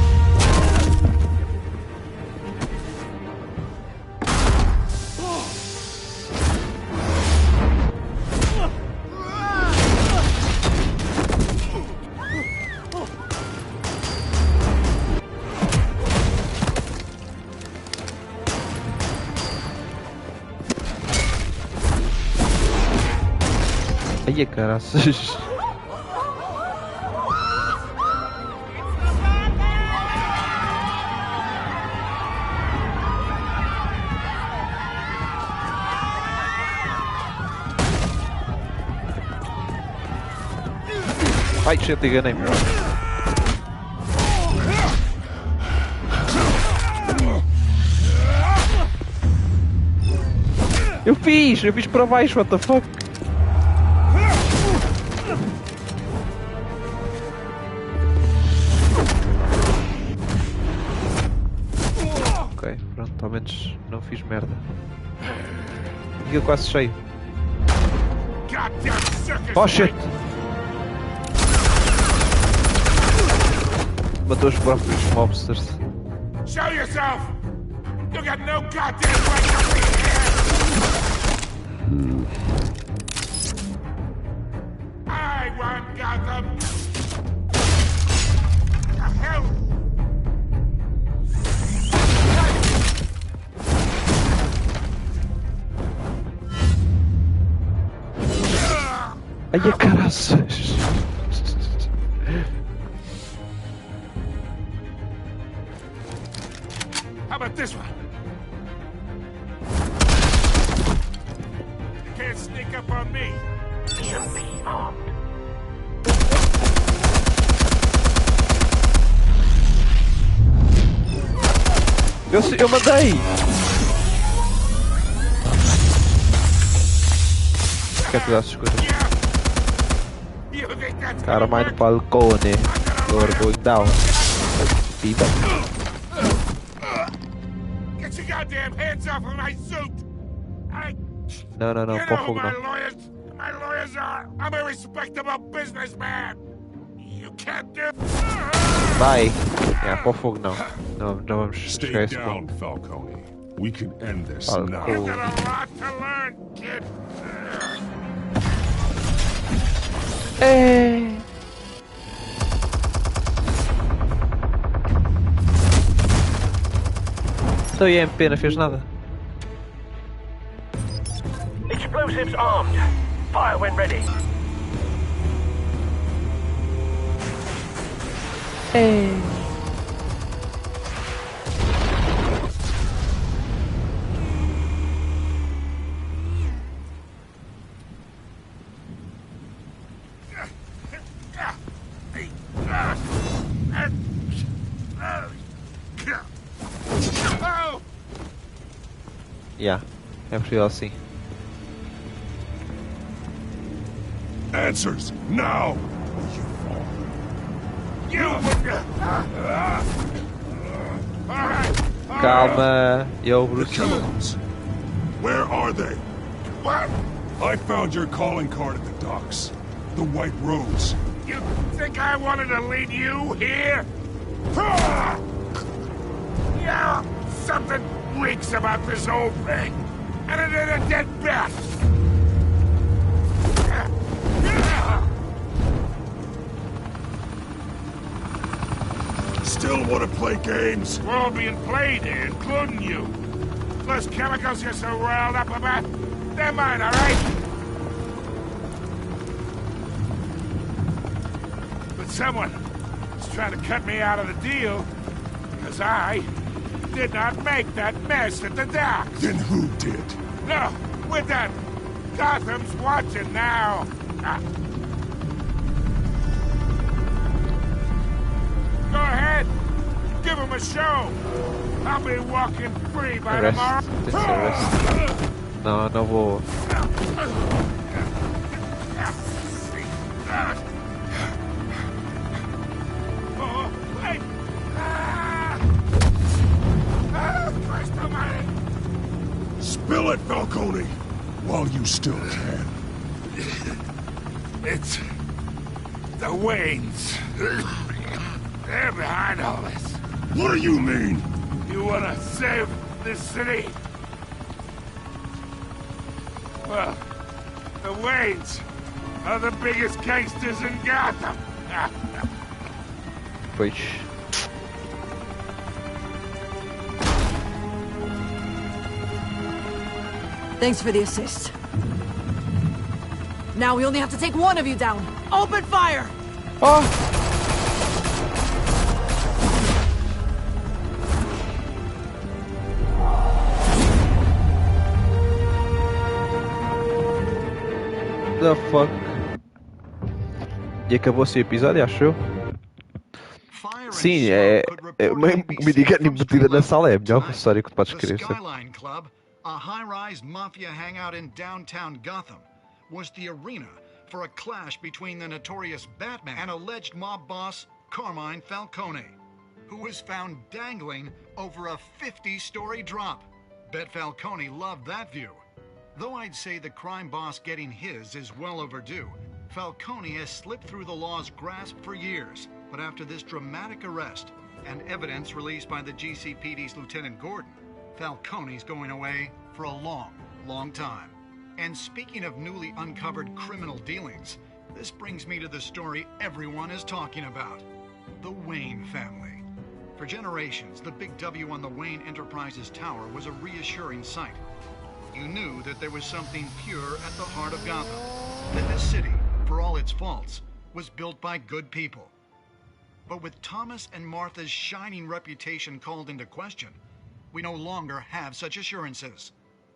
Ai, caraças. Ai, shit, enganei-me. Eu fiz para baixo, what the fuck? Ok, pronto, ao menos não fiz merda. Fica quase cheio. Oh shit! Matou os próprios mobsters. Show yourself! You got no goddamn right to be here! I want Gotham! The hell! Ai, a caraças! How about this one? You can't sneak up on me. EMP armed. Eu mandei! Quer tirar as coisas? Carmine Falcone. You're going down. People. Get your goddamn hands off of my suit! Não, you know who fogo my não. my lawyers are. I'm a respectable businessman. You can't do. Vai. Pô fogo não. Não vamos chegar a esse down, ponto. Falcone. We can end this Falcone. now. You've got a lot to learn, kid. Então e a MP não fez nada. Explosives armed. Fire when ready. Yeah, é possível assim. Answers, now! Calma, eu, The Bruce. Chemicals. Where are they? What? I found your calling card at the docks. The White Rose. You think I wanted to lead you here? Yeah, something reeks about this whole thing. And it ain't a dead bat. Still want to play games? We're all being played here, including you. Those chemicals you're so riled up about, they're mine, all right? But someone is trying to cut me out of the deal, because I did not make that mess at the docks. Then who did? No, we're done. Gotham's watching now. Go ahead. Give him a show. I'll be walking free by tomorrow. Tem que ser arrest. Não vou. Oh, wait. Christ almighty. Spill it, Falcone, while you still can. It's the Waynes. They're behind all this. What do you mean? You wanna save this city? Well, the Waynes are the biggest gangsters in Gotham. Pois. Thanks for the assist. Now we only have to take one of you down. Open fire! Oh! The fuck? E acabou-se o episódio, acho eu. Sim, uma comédia embutida na sala é a melhor história que tu podes querer. Skyline Club, a high-rise mafia hangout in downtown Gotham, was the arena for a clash between the notorious Batman and alleged mob boss Carmine Falcone, who was found dangling over a 50-story drop. Bet Falcone loved that view. Though I'd say the crime boss getting his is well overdue, Falcone has slipped through the law's grasp for years. But after this dramatic arrest and evidence released by the GCPD's Lieutenant Gordon, Falcone's going away for a long, long time. And speaking of newly uncovered criminal dealings, this brings me to the story everyone is talking about: the Wayne family. For generations, the big W on the Wayne Enterprises Tower was a reassuring sight. You knew that there was something pure at the heart of Gotham, that this city, for all its faults, was built by good people. But with Thomas and Martha's shining reputation called into question, we no longer have such assurances.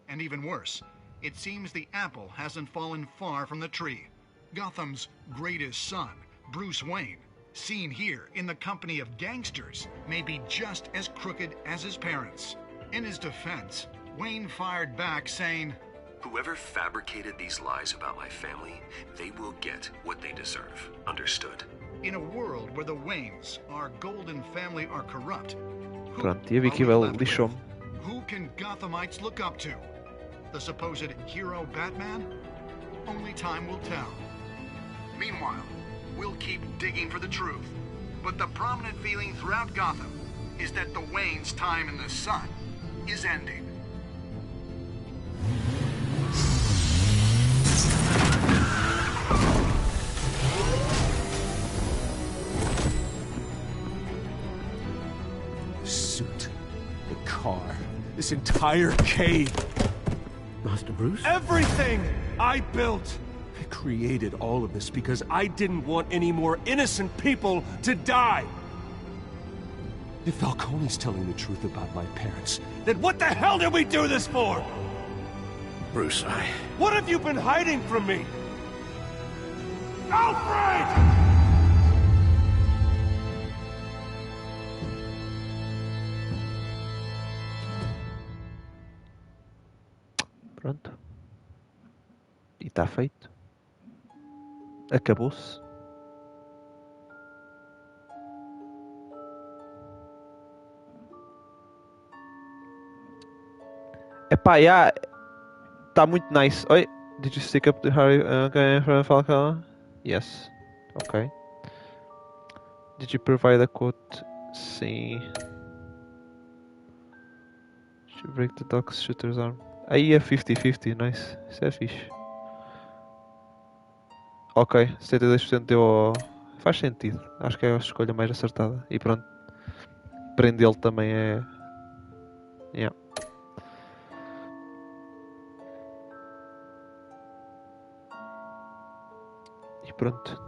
And even worse, it seems the apple hasn't fallen far from the tree. Gotham's greatest son, Bruce Wayne, seen here in the company of gangsters, may be just as crooked as his parents. In his defense, Wayne fired back saying, "Whoever fabricated these lies about my family, they will get what they deserve. Understood?" In a world where the Waynes, our golden family, are corrupt, Pronto, e a Vicky Bell lixou-me. who can Gothamites look up to? The supposed hero Batman? Only time will tell. Meanwhile, we'll keep digging for the truth. But the prominent feeling throughout Gotham is that the Waynes' time in the sun is ending. The suit, the car, this entire cave. Master Bruce? Everything I built! I created all of this because I didn't want any more innocent people to die! If Falcone's telling the truth about my parents, then what the hell did we do this for? Bruce, What have you been hiding from me? Alfred! Pronto. E está feito. Acabou-se. Epá, já. Está muito nice. Oi, did you stick up the Harry from Falcon? Yes. Ok. Did you provide a quote? Sim. Should break the dog's shooter's arm. Aí é 50-50, nice. Isso é fixe. Ok, 72% deu ao... Faz sentido. Acho que é a escolha mais acertada. E pronto. Prendê-lo também é... Yeah. E pronto.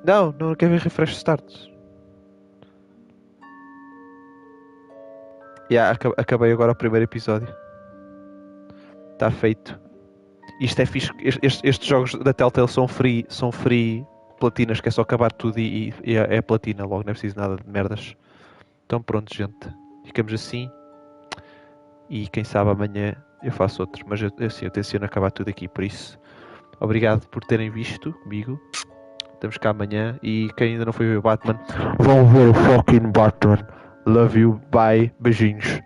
Não quero ver refresh start. Yeah, acabei agora o primeiro episódio. Está feito. Isto é fixe. Estes jogos da Telltale são free platinas, que é só acabar tudo e é platina logo, não é preciso nada de merdas. Então pronto, gente. Ficamos assim. E quem sabe amanhã eu faço outro. Mas eu tenciono acabar tudo aqui, por isso. Obrigado por terem visto comigo. Estamos cá amanhã. E quem ainda não foi ver o Batman, vão ver o fucking Batman. Love you, bye, beijinhos.